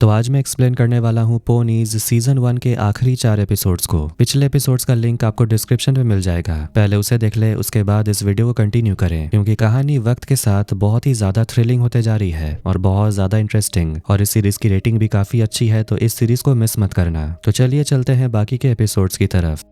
तो आज मैं एक्सप्लेन करने वाला हूँ पोनीज सीजन 1 के आखिरी 4 एपिसोड्स को। पिछले एपिसोड्स का लिंक आपको डिस्क्रिप्शन में मिल जाएगा, पहले उसे देख ले, उसके बाद इस वीडियो को कंटिन्यू करें क्योंकि कहानी वक्त के साथ बहुत ही ज्यादा थ्रिलिंग होते जा रही है और बहुत ज्यादा इंटरेस्टिंग, और इस सीरीज की रेटिंग भी काफी अच्छी है, तो इस सीरीज को मिस मत करना। तो चलिए चलते हैं बाकी के एपिसोड्स की तरफ।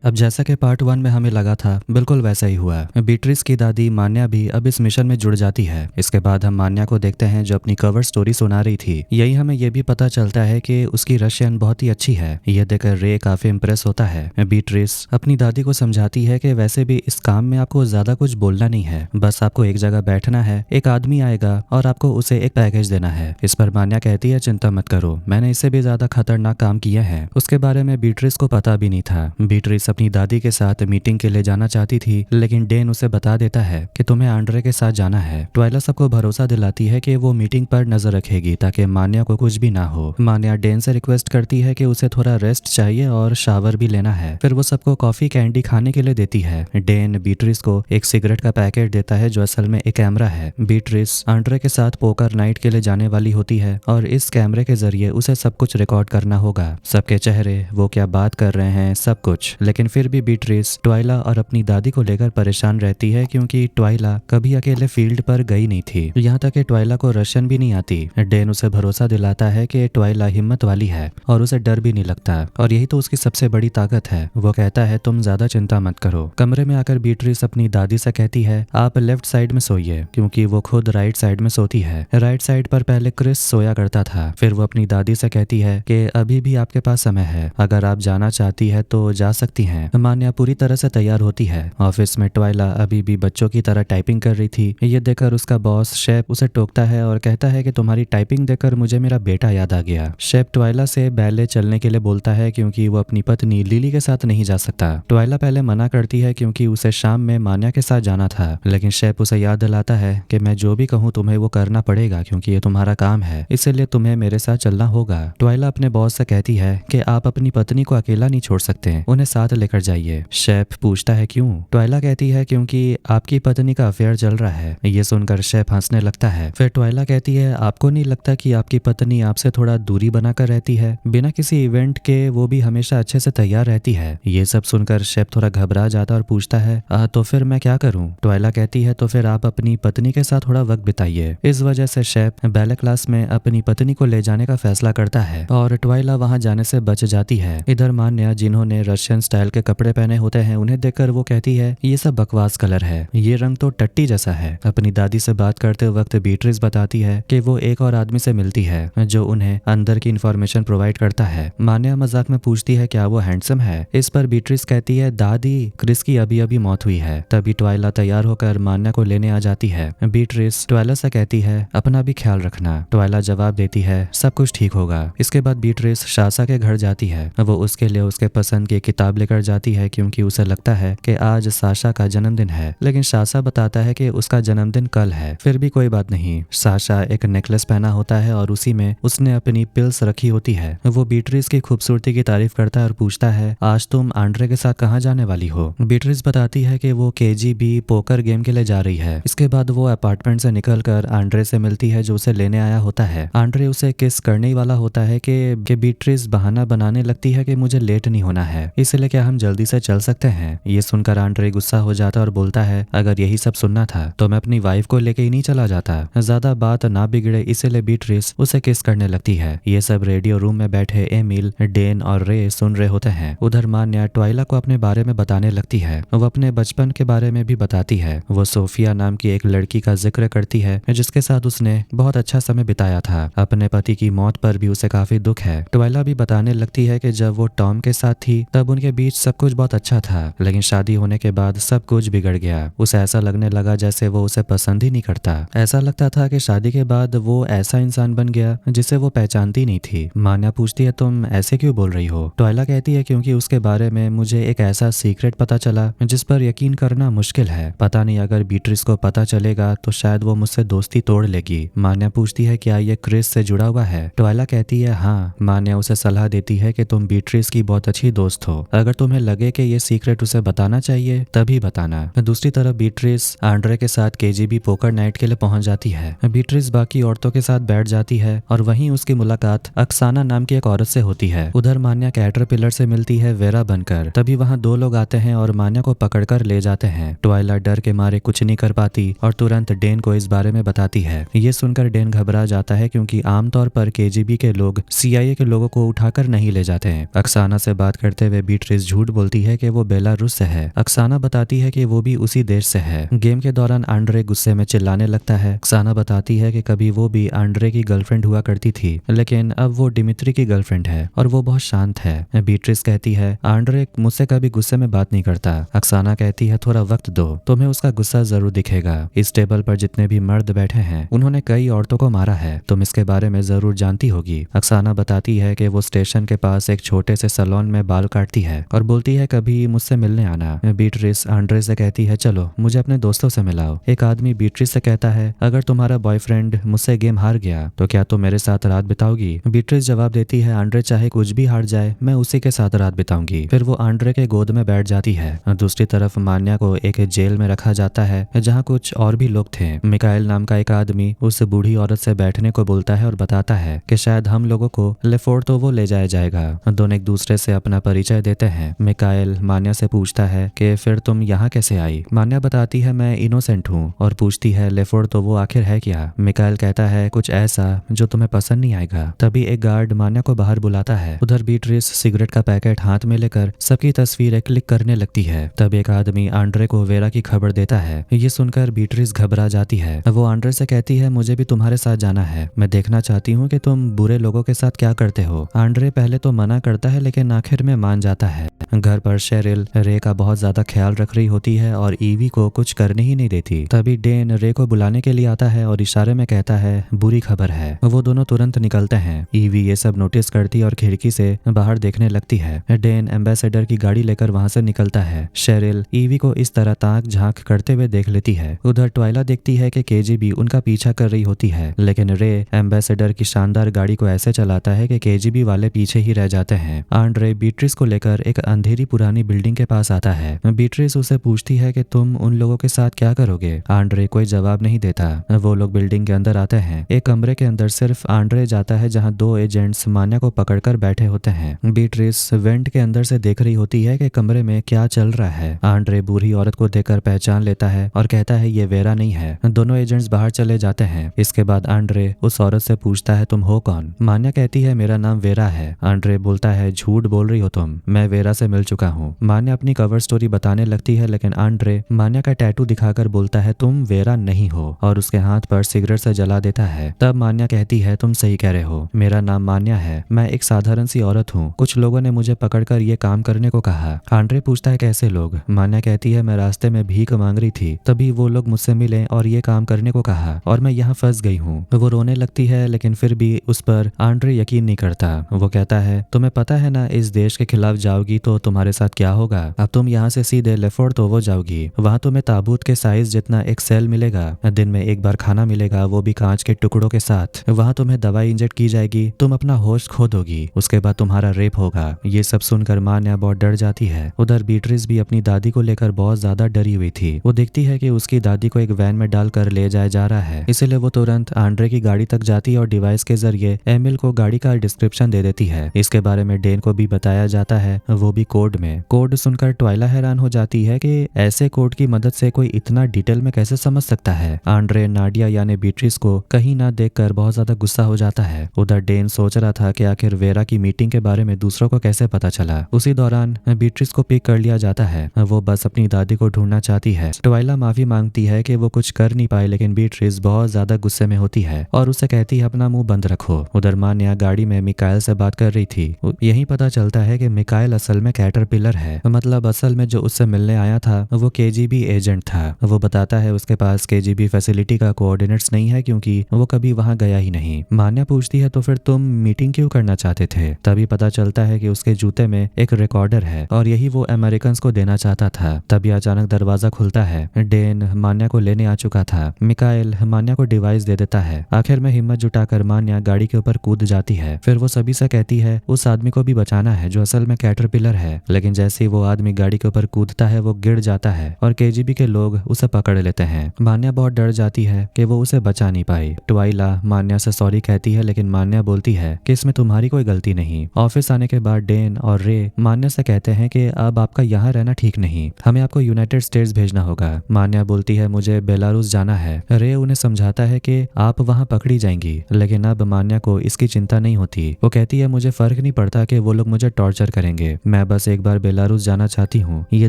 अब जैसा कि पार्ट 1 में हमें लगा था बिल्कुल वैसा ही हुआ। बीट्रिस की दादी मान्या भी अब इस मिशन में जुड़ जाती है। इसके बाद हम मान्या को देखते हैं जो अपनी कवर स्टोरी सुना रही थी। यही हमें यह भी पता चलता है कि उसकी रशियन बहुत ही अच्छी है। यह देखकर रे काफी इम्प्रेस होता है। बीट्रिस अपनी दादी को समझाती है कि वैसे भी इस काम में आपको ज्यादा कुछ बोलना नहीं है, बस आपको एक जगह बैठना है, एक आदमी आएगा और आपको उसे एक पैकेज देना है। इस पर मान्या कहती है चिंता मत करो, मैंने इससे भी ज्यादा खतरनाक काम किया है। उसके बारे में बीट्रिस को पता भी नहीं था। बीट्रिस अपनी दादी के साथ मीटिंग के लिए जाना चाहती थी, लेकिन डेन उसे बता देता है कि तुम्हें आंड्रे के साथ जाना है। ट्वाइला सबको भरोसा दिलाती है कि वो मीटिंग पर नजर रखेगी ताकि मान्या को कुछ भी ना हो। मान्या डेन से रिक्वेस्ट करती है कि उसे थोड़ा रेस्ट चाहिए और शावर भी लेना है। फिर वो सबको कॉफी कैंडी खाने के लिए देती है। डेन बीट्रिस को एक सिगरेट का पैकेट देता है जो असल में एक कैमरा है। बीट्रिस आंड्रे के साथ पोकर नाइट के लिए जाने वाली होती है और इस कैमरे के जरिए उसे सब कुछ रिकॉर्ड करना होगा, सबके चेहरे, वो क्या बात कर रहे हैं, सब कुछ। लेकिन फिर भी बीट्रिस ट्वाइला और अपनी दादी को लेकर परेशान रहती है क्योंकि ट्वाइला कभी अकेले फील्ड पर गई नहीं थी। यहाँ तक कि ट्वाइला को रशियन भी नहीं आती। डेन उसे भरोसा दिलाता है कि ट्वाइला हिम्मत वाली है और उसे डर भी नहीं लगता, और यही तो उसकी सबसे बड़ी ताकत है। वो कहता है तुम ज्यादा चिंता मत करो। कमरे में आकर बीट्रिस अपनी दादी से कहती है आप लेफ्ट साइड में सोइए, क्योंकि वो खुद राइट साइड में सोती है। राइट साइड पर पहले क्रिस सोया करता था। फिर वो अपनी दादी से कहती है कि अभी भी आपके पास समय है, अगर आप जाना चाहती है तो जा सकती हैं। मान्या पूरी तरह से तैयार होती है। ऑफिस में ट्वाइला अभी भी बच्चों की तरह टाइपिंग कर रही थी। ये देखकर उसका बॉस शेप उसे टोकता है और कहता है कि तुम्हारी टाइपिंग देखकर मुझे मेरा बेटा याद आ गया। शेप ट्वाइला से बैले चलने के लिए बोलता है क्योंकि वो अपनी पत्नी लिली के साथ नहीं जा सकता। ट्वाइला पहले मना करती है क्योंकि उसे शाम में मान्या के साथ जाना था, लेकिन शेप उसे याद दिलाता है कि मैं जो भी कहूँ तुम्हें वो करना पड़ेगा क्योंकि ये तुम्हारा काम है, इसलिए तुम्हें मेरे साथ चलना होगा। ट्वाइला अपने बॉस से कहती है कि आप अपनी पत्नी को अकेला नहीं छोड़ सकते, उन्हें साथ लेकर जाइए। शेफ पूछता है क्यों? ट्वाइला कहती है क्योंकि आपकी पत्नी का अफेयर चल रहा है। ये सुनकर शेफ हंसने लगता है। फिर ट्वाइला कहती है आपको नहीं लगता कि आपकी पत्नी आपसे थोड़ा दूरी बनाकर रहती है, बिना किसी इवेंट के वो भी हमेशा अच्छे से तैयार रहती है। ये सब सुनकर शेफ थोड़ा घबरा जाता और पूछता है तो फिर मैं क्या करूं? ट्वाइला कहती है तो फिर आप अपनी पत्नी के साथ थोड़ा वक्त बिताइए। इस वजह से शेफ बैले क्लास में अपनी पत्नी को ले जाने का फैसला करता है और ट्वाइला वहां जाने से बच जाती है। इधर मान्या, जिन्होंने रशियन स्टाइल के कपड़े पहने होते हैं, उन्हें देखकर वो कहती है ये सब बकवास कलर है, ये रंग तो टट्टी जैसा है। अपनी दादी से बात करते वक्त बीट्रिस बताती है कि वो एक और आदमी से मिलती है जो उन्हें अंदर की इन्फॉर्मेशन प्रोवाइड करता है। मान्या मजाक में पूछती है क्या वो हैंडसम है? इस पर बीट्रिस कहती है दादी, क्रिस की अभी अभी मौत हुई है। तभी ट्वाइला तैयार होकर मान्या को लेने आ जाती है। बीट्रिस ट्वाइला से कहती है अपना भी ख्याल रखना। ट्वाइला जवाब देती है सब कुछ ठीक होगा। इसके बाद बीट्रिस शासा के घर जाती है। वो उसके लिए उसके पसंद की किताब लेकर जाती है क्योंकि उसे लगता है कि आज साशा का जन्मदिन है, लेकिन शासा बताता है कि उसका जन्मदिन कल है। फिर भी कोई बात नहीं। साशा एक नेकलेस पहना होता है और उसी में उसने अपनी पिल्स रखी होती है। वो बीट्रिस की खूबसूरती की तारीफ करता है और पूछता है आज तुम आंड्रे के साथ कहाँ जाने वाली हो? बीट्रिस बताती है कि वो KGB पोकर गेम के लिए जा रही है। इसके बाद वो अपार्टमेंट से निकलकर आंड्रे से मिलती है जो उसे लेने आया होता है। आंड्रे उसे किस करने वाला होता है कि बीट्रिस बहाना बनाने लगती है कि मुझे लेट नहीं होना है, इसलिए क्या हम जल्दी से चल सकते हैं? ये सुनकर आंड्रे गुस्सा हो जाता और बोलता है अगर यही सब सुनना था तो मैं अपनी वाइफ को लेके ही नहीं चला जाता। ज्यादा बात ना बिगड़े इसीलिए बीट्रिस उसे किस करने लगती है। ये सब रेडियो रूम में बैठे एमिल, डेन और रे सुन रहे होते हैं। उधर मान्या ट्वाइला को अपने बारे में बताने लगती है। वो अपने बचपन के बारे में भी बताती है। वो सोफिया नाम की एक लड़की का जिक्र करती है जिसके साथ उसने बहुत अच्छा समय बिताया था। अपने पति की मौत पर भी उसे काफी दुख है। ट्वाइला भी बताने लगती है कि जब वो टॉम के साथ थी तब उनके बीच सब कुछ बहुत अच्छा था, लेकिन शादी होने के बाद सब कुछ बिगड़ गया। उसे ऐसा लगने लगा जैसे वो उसे पसंद ही नहीं करता। ऐसा लगता था कि शादी के बाद वो ऐसा इंसान बन गया जिसे वो पहचानती नहीं थी। मान्या पूछती है तुम ऐसे क्यों बोल रही हो? ट्वाइला कहती है क्योंकि उसके बारे में मुझे एक ऐसा सीक्रेट पता चला जिस पर यकीन करना मुश्किल है। पता नहीं अगर बीट्रिस को पता चलेगा तो शायद वो मुझसे दोस्ती तोड़ लेगी। मान्या पूछती है क्या ये क्रिस से जुड़ा हुआ है? ट्वाइला कहती है हाँ। मान्या उसे सलाह देती है कि तुम बीट्रिस की बहुत अच्छी दोस्त हो, अगर तुम तुम्हें लगे कि ये सीक्रेट उसे बताना चाहिए तभी बताना। दूसरी तरफ बीट्रिस आंड्रे के साथ केजीबी पोकर नाइट के लिए पहुंच जाती है। बीट्रिस बाकी औरतों के साथ बैठ जाती है और वहीं उसकी मुलाकात अक्साना नाम की एक औरत से होती है। उधर मान्या कैटरपिलर से मिलती है वेरा बनकर। तभी वहां दो लोग आते हैं और मान्या को पकड़कर ले जाते हैं। ट्वाइला डर के मारे कुछ नहीं कर पाती और तुरंत डेन को इस बारे में बताती है। ये सुनकर डेन घबरा जाता है क्योंकि आमतौर पर केजीबी के लोग CIA के लोगों को उठाकर नहीं ले जाते हैं। अक्साना से बात करते हुए बीट्रिस झूठ बोलती है कि वो बेलारूस से है। अक्साना बताती है कि वो भी उसी देश से है। गेम के दौरान आंड्रे गुस्से में चिल्लाने लगता है। अक्साना बताती है कि कभी वो भी आंड्रे की गर्लफ्रेंड हुआ करती थी, लेकिन अब वो डिमित्री की गर्लफ्रेंड है और वो बहुत शांत है। बीट्रिस कहती है आंड्रे मुझसे कभी गुस्से में बात नहीं करता। अक्साना कहती है थोड़ा वक्त दो, तुम्हें उसका गुस्सा जरूर दिखेगा। इस टेबल पर जितने भी मर्द बैठे हैं उन्होंने कई औरतों को मारा है, तुम इसके बारे में जरूर जानती होगी। अक्साना बताती है कि वो स्टेशन के पास एक छोटे से सैलून में बाल काटती है और बोलती है कभी मुझसे मिलने आना। बीट्रिस आंड्रे से कहती है चलो मुझे अपने दोस्तों से मिलाओ। एक आदमी बीट्रिस से कहता है अगर तुम्हारा बॉयफ्रेंड मुझसे गेम हार गया तो क्या तुम मेरे साथ रात बिताओगी? बीट्रिस जवाब देती है आंड्रे चाहे कुछ भी हार जाए मैं उसी के साथ रात बिताऊंगी। फिर वो आंड्रे के गोद में बैठ जाती है। दूसरी तरफ मान्या को एक जेल में रखा जाता है जहाँ कुछ और भी लोग थे। मिकाइल नाम का एक आदमी उस बूढ़ी औरत से बैठने को बोलता है और बताता है कि शायद हम लोगों को लेफोर्टोवो ले जाया जाएगा। दोनों एक दूसरे से अपना परिचय देते हैं। मिकाइल मान्या से पूछता है कि फिर तुम यहाँ कैसे आई? मान्या बताती है मैं इनोसेंट हूँ और पूछती है लेफोर्टोवो आखिर है क्या? मिकाइल कहता है कुछ ऐसा जो तुम्हें पसंद नहीं आएगा। तभी एक गार्ड मान्या को बाहर बुलाता है। उधर बीट्रिस सिगरेट का पैकेट हाथ में लेकर सबकी तस्वीरें क्लिक करने लगती है। तब एक आदमी आंड्रे को वेरा की खबर देता है। ये सुनकर बीट्रिस घबरा जाती है। वो आंड्रे से कहती है मुझे भी तुम्हारे साथ जाना है, मैं देखना चाहती हूँ कि तुम बुरे लोगों के साथ क्या करते हो। आंड्रे पहले तो मना करता है लेकिन आखिर में मान जाता है। घर पर शेरिल रे का बहुत ज्यादा ख्याल रख रही होती है और ईवी को कुछ करने ही नहीं देती। तभी डेन रे को बुलाने के लिए आता है और इशारे में कहता है बुरी खबर है। वो दोनों तुरंत निकलते हैं। ईवी ये सब नोटिस करती और खिड़की से बाहर देखने लगती है। डेन एम्बेसडर की गाड़ी लेकर वहां से निकलता है। शेरिल ईवी को इस तरह ताक झांक करते हुए देख लेती है। उधर ट्वाइला देखती है कि केजीबी उनका पीछा कर रही होती है, लेकिन रे एम्बेसडर की शानदार गाड़ी को ऐसे चलाता है कि केजीबी वाले पीछे ही रह जाते हैं। आंड्रे बीट्रिस को लेकर एक अंधेरी पुरानी बिल्डिंग के पास आता है। बीट्रिस उसे पूछती है कि तुम उन लोगों के साथ क्या करोगे? आंड्रे कोई जवाब नहीं देता। वो लोग बिल्डिंग के अंदर आते हैं। एक कमरे के अंदर सिर्फ आंड्रे जाता है जहाँ दो एजेंट्स मान्या को पकड़कर बैठे होते हैं। बीट्रिस वेंट के अंदर से देख रही होती है कि कमरे में क्या चल रहा है। आंड्रे बूढ़ी औरत को देखकर पहचान लेता है और कहता है ये वेरा नहीं है। दोनों एजेंट्स बाहर चले जाते हैं। इसके बाद आंड्रे उस औरत से पूछता है तुम हो कौन? मान्या कहती है मेरा नाम वेरा है। आंड्रे बोलता है झूठ बोल रही हो तुम, मैं वेरा से मिल चुका हूँ। मान्या अपनी कवर स्टोरी बताने लगती है लेकिन आंड्रे मान्या का टैटू दिखाकर बोलता है तुम वेरा नहीं हो और उसके हाथ पर सिगरेट से जला देता है। तब मान्या कहती है तुम सही कह रहे हो, मेरा नाम मान्या है, मैं एक साधारण सी औरत हूँ। कुछ लोगों ने मुझे पकड़कर ये काम करने को कहा। आंड्रे पूछता है कैसे लोग? मान्या कहती है मैं रास्ते में भीख मांग रही थी, तभी वो लोग मुझसे मिले और ये काम करने को कहा और मैं यहाँ फंस गई हूँ। वो रोने लगती है लेकिन फिर भी उस पर आंड्रे यकीन नहीं करता। वो कहता है तुम्हें पता है ना इस देश के खिलाफ जाओगी तो तुम्हारे साथ क्या होगा? अब तुम यहाँ से सीधे लेफोर्टोवो जाओगी, वहाँ तुम्हें ताबूत के साइज जितना एक सेल मिलेगा, दिन में एक बार खाना मिलेगा वो भी कांच के टुकड़ों के साथ। वहाँ तुम्हें दवाई इंजेक्ट की जाएगी, तुम अपना होश खो दोगी, उसके बाद तुम्हारा रेप होगा। ये सब सुनकर मान्या बहुत डर जाती है। उधर बीट्रिस भी अपनी दादी को लेकर बहुत ज्यादा डरी हुई थी। वो देखती है कि उसकी दादी को एक वैन में डालकर ले जाया जा रहा है, इसीलिए वो तुरंत आंड्रे की गाड़ी तक जाती है और डिवाइस के जरिए एमिल को गाड़ी का डिस्क्रिप्शन दे देती है। इसके बारे में डेन को भी बताया जाता है, वो भी कोड में। कोड सुनकर ट्वाइला हैरान हो जाती है कि ऐसे कोड की मदद से कोई इतना डिटेल में कैसे समझ सकता है। आंड्रे नाडिया यानी बीट्रिस को कहीं ना देखकर बहुत ज्यादा गुस्सा हो जाता है। उधर डेन सोच रहा था कि आखिर वेरा की मीटिंग के बारे में दूसरों को कैसे पता चला। उसी दौरान बीट्रिस को पिक कर लिया जाता है। वो बस अपनी दादी को ढूंढना चाहती है। ट्वाइला माफी मांगती है कि वो कुछ कर नहीं पाए, लेकिन बीट्रिस बहुत ज्यादा गुस्से में होती है और उसे कहती है अपना मुंह बंद रखो। उधर मान्या गाड़ी में मिकाइल से बात कर रही थी। यही पता चलता है कि मिकाइल असल में कैटरपिलर है, मतलब असल में जो उससे मिलने आया था वो केजीबी एजेंट था। वो बताता है उसके पास केजीबी फैसिलिटी का कोऑर्डिनेट्स नहीं है क्योंकि वो कभी वहां गया ही नहीं। मान्या पूछती है तो फिर तुम मीटिंग क्यों करना चाहते थे? तभी पता चलता है कि उसके जूते में एक रिकॉर्डर है और यही वो अमेरिकन को देना चाहता था। तभी अचानक दरवाजा खुलता है। डेन मान्या को लेने आ चुका था। मिकाइल मान्या को डिवाइस दे देता है। आखिर में हिम्मत जुटाकर मान्या गाड़ी के ऊपर कूद जाती है। फिर वो सभी से कहती है उस आदमी को भी बचाना है जो असल में कैटरपिलर किलर है, लेकिन जैसे ही वो आदमी गाड़ी के ऊपर कूदता है वो गिर जाता है और केजीबी के लोग उसे पकड़ लेते हैं। मान्या बहुत डर जाती है कि वो उसे बचा नहीं पाई। ट्वाइला मान्या से सॉरी कहती है, लेकिन मान्या बोलती है कि इसमें तुम्हारी कोई गलती नहीं। ऑफिस आने के बाद डेन और रे मान्या से कहते हैं कि अब आपका यहाँ रहना ठीक नहीं, हमें आपको यूनाइटेड स्टेट्स भेजना होगा। मान्या बोलती है मुझे बेलारूस जाना है। रे उन्हें समझाता है कि आप वहाँ पकड़ी जाएंगी, लेकिन अब मान्या को इसकी चिंता नहीं होती। वो कहती है मुझे फर्क नहीं पड़ता कि वो लोग मुझे टॉर्चर करेंगे, मैं बस एक बार बेलारूस जाना चाहती हूँ ये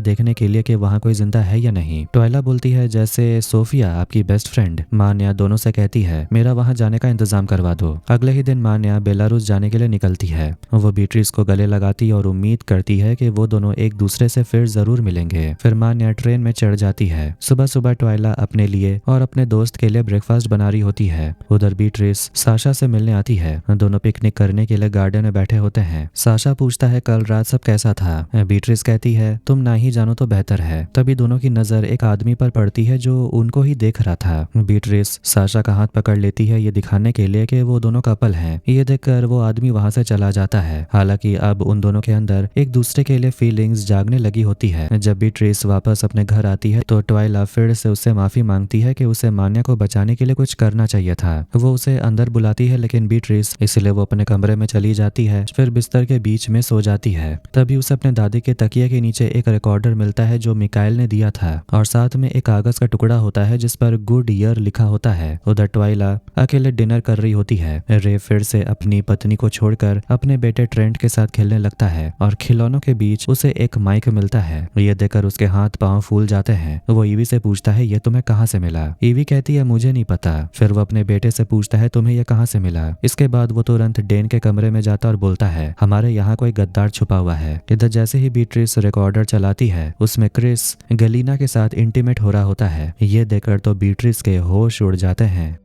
देखने के लिए कि वहाँ कोई जिंदा है या नहीं। ट्वाइला बोलती है जैसे सोफिया आपकी बेस्ट फ्रेंड। मान्या दोनों से कहती है मेरा वहाँ जाने का इंतजाम करवा दो। अगले ही दिन मान्या बेलारूस जाने के लिए निकलती है। वो बीट्रिस को गले लगाती और उम्मीद करती है कि वो दोनों एक दूसरे से फिर जरूर मिलेंगे। फिर मान्या ट्रेन में चढ़ जाती है। सुबह सुबह ट्वाइला अपने लिए और अपने दोस्त के लिए ब्रेकफास्ट बना रही होती है। उधर बीट्रिस साशा से मिलने आती है। दोनों पिकनिक करने के लिए गार्डन में बैठे होते हैं। साशा पूछता है कल रात सब कैसा था। बीट्रिस कहती है तुम ना ही जानो तो बेहतर है। तभी दोनों की नजर एक आदमी पर पड़ती है जो उनको ही देख रहा था। बीट्रिस साशा का हाथ पकड़ लेती है ये दिखाने के लिए कि वो दोनों कपल हैं। ये देखकर वो आदमी वहां से चला जाता है। हालांकि अब उन दोनों के अंदर एक दूसरे के लिए फीलिंग्स जागने लगी होती है। जब बीट्रिस वापस अपने घर आती है तो ट्वाइला फिर से उससे माफी मांगती है कि उसे मान्या को बचाने के लिए कुछ करना चाहिए था। वो उसे अंदर बुलाती है, लेकिन बीट्रिस इसलिए वो अपने कमरे में चली जाती है। फिर बिस्तर के बीच में सो जाती है। तभी उसे अपने दादी के तकिए के नीचे एक रिकॉर्डर मिलता है जो मिकाइल ने दिया था, और साथ में एक कागज का टुकड़ा होता है जिस पर गुड ईयर लिखा होता है। उधर ट्वाइला अकेले डिनर कर रही होती है। रे फिर से अपनी पत्नी को छोड़कर अपने बेटे ट्रेंट के साथ खेलने लगता है और खिलौनों के बीच उसे एक माइक मिलता है। ये देखकर उसके हाथ पांव फूल जाते हैं। वो ईवी से पूछता है ये तुम्हें कहाँ से मिला। ईवी कहती है मुझे नहीं पता। फिर वो अपने बेटे से पूछता है तुम्हें ये कहाँ से मिला। इसके बाद वो तुरंत डेन के कमरे में जाता और बोलता है हमारे यहाँ कोई गद्दार छुपा हुआ है। इधर जैसे ही बीट्रिस रिकॉर्डर चलाती है उसमें क्रिस गलीना के साथ इंटीमेट हो रहा होता है। ये देखकर तो बीट्रिस के होश उड़ जाते हैं।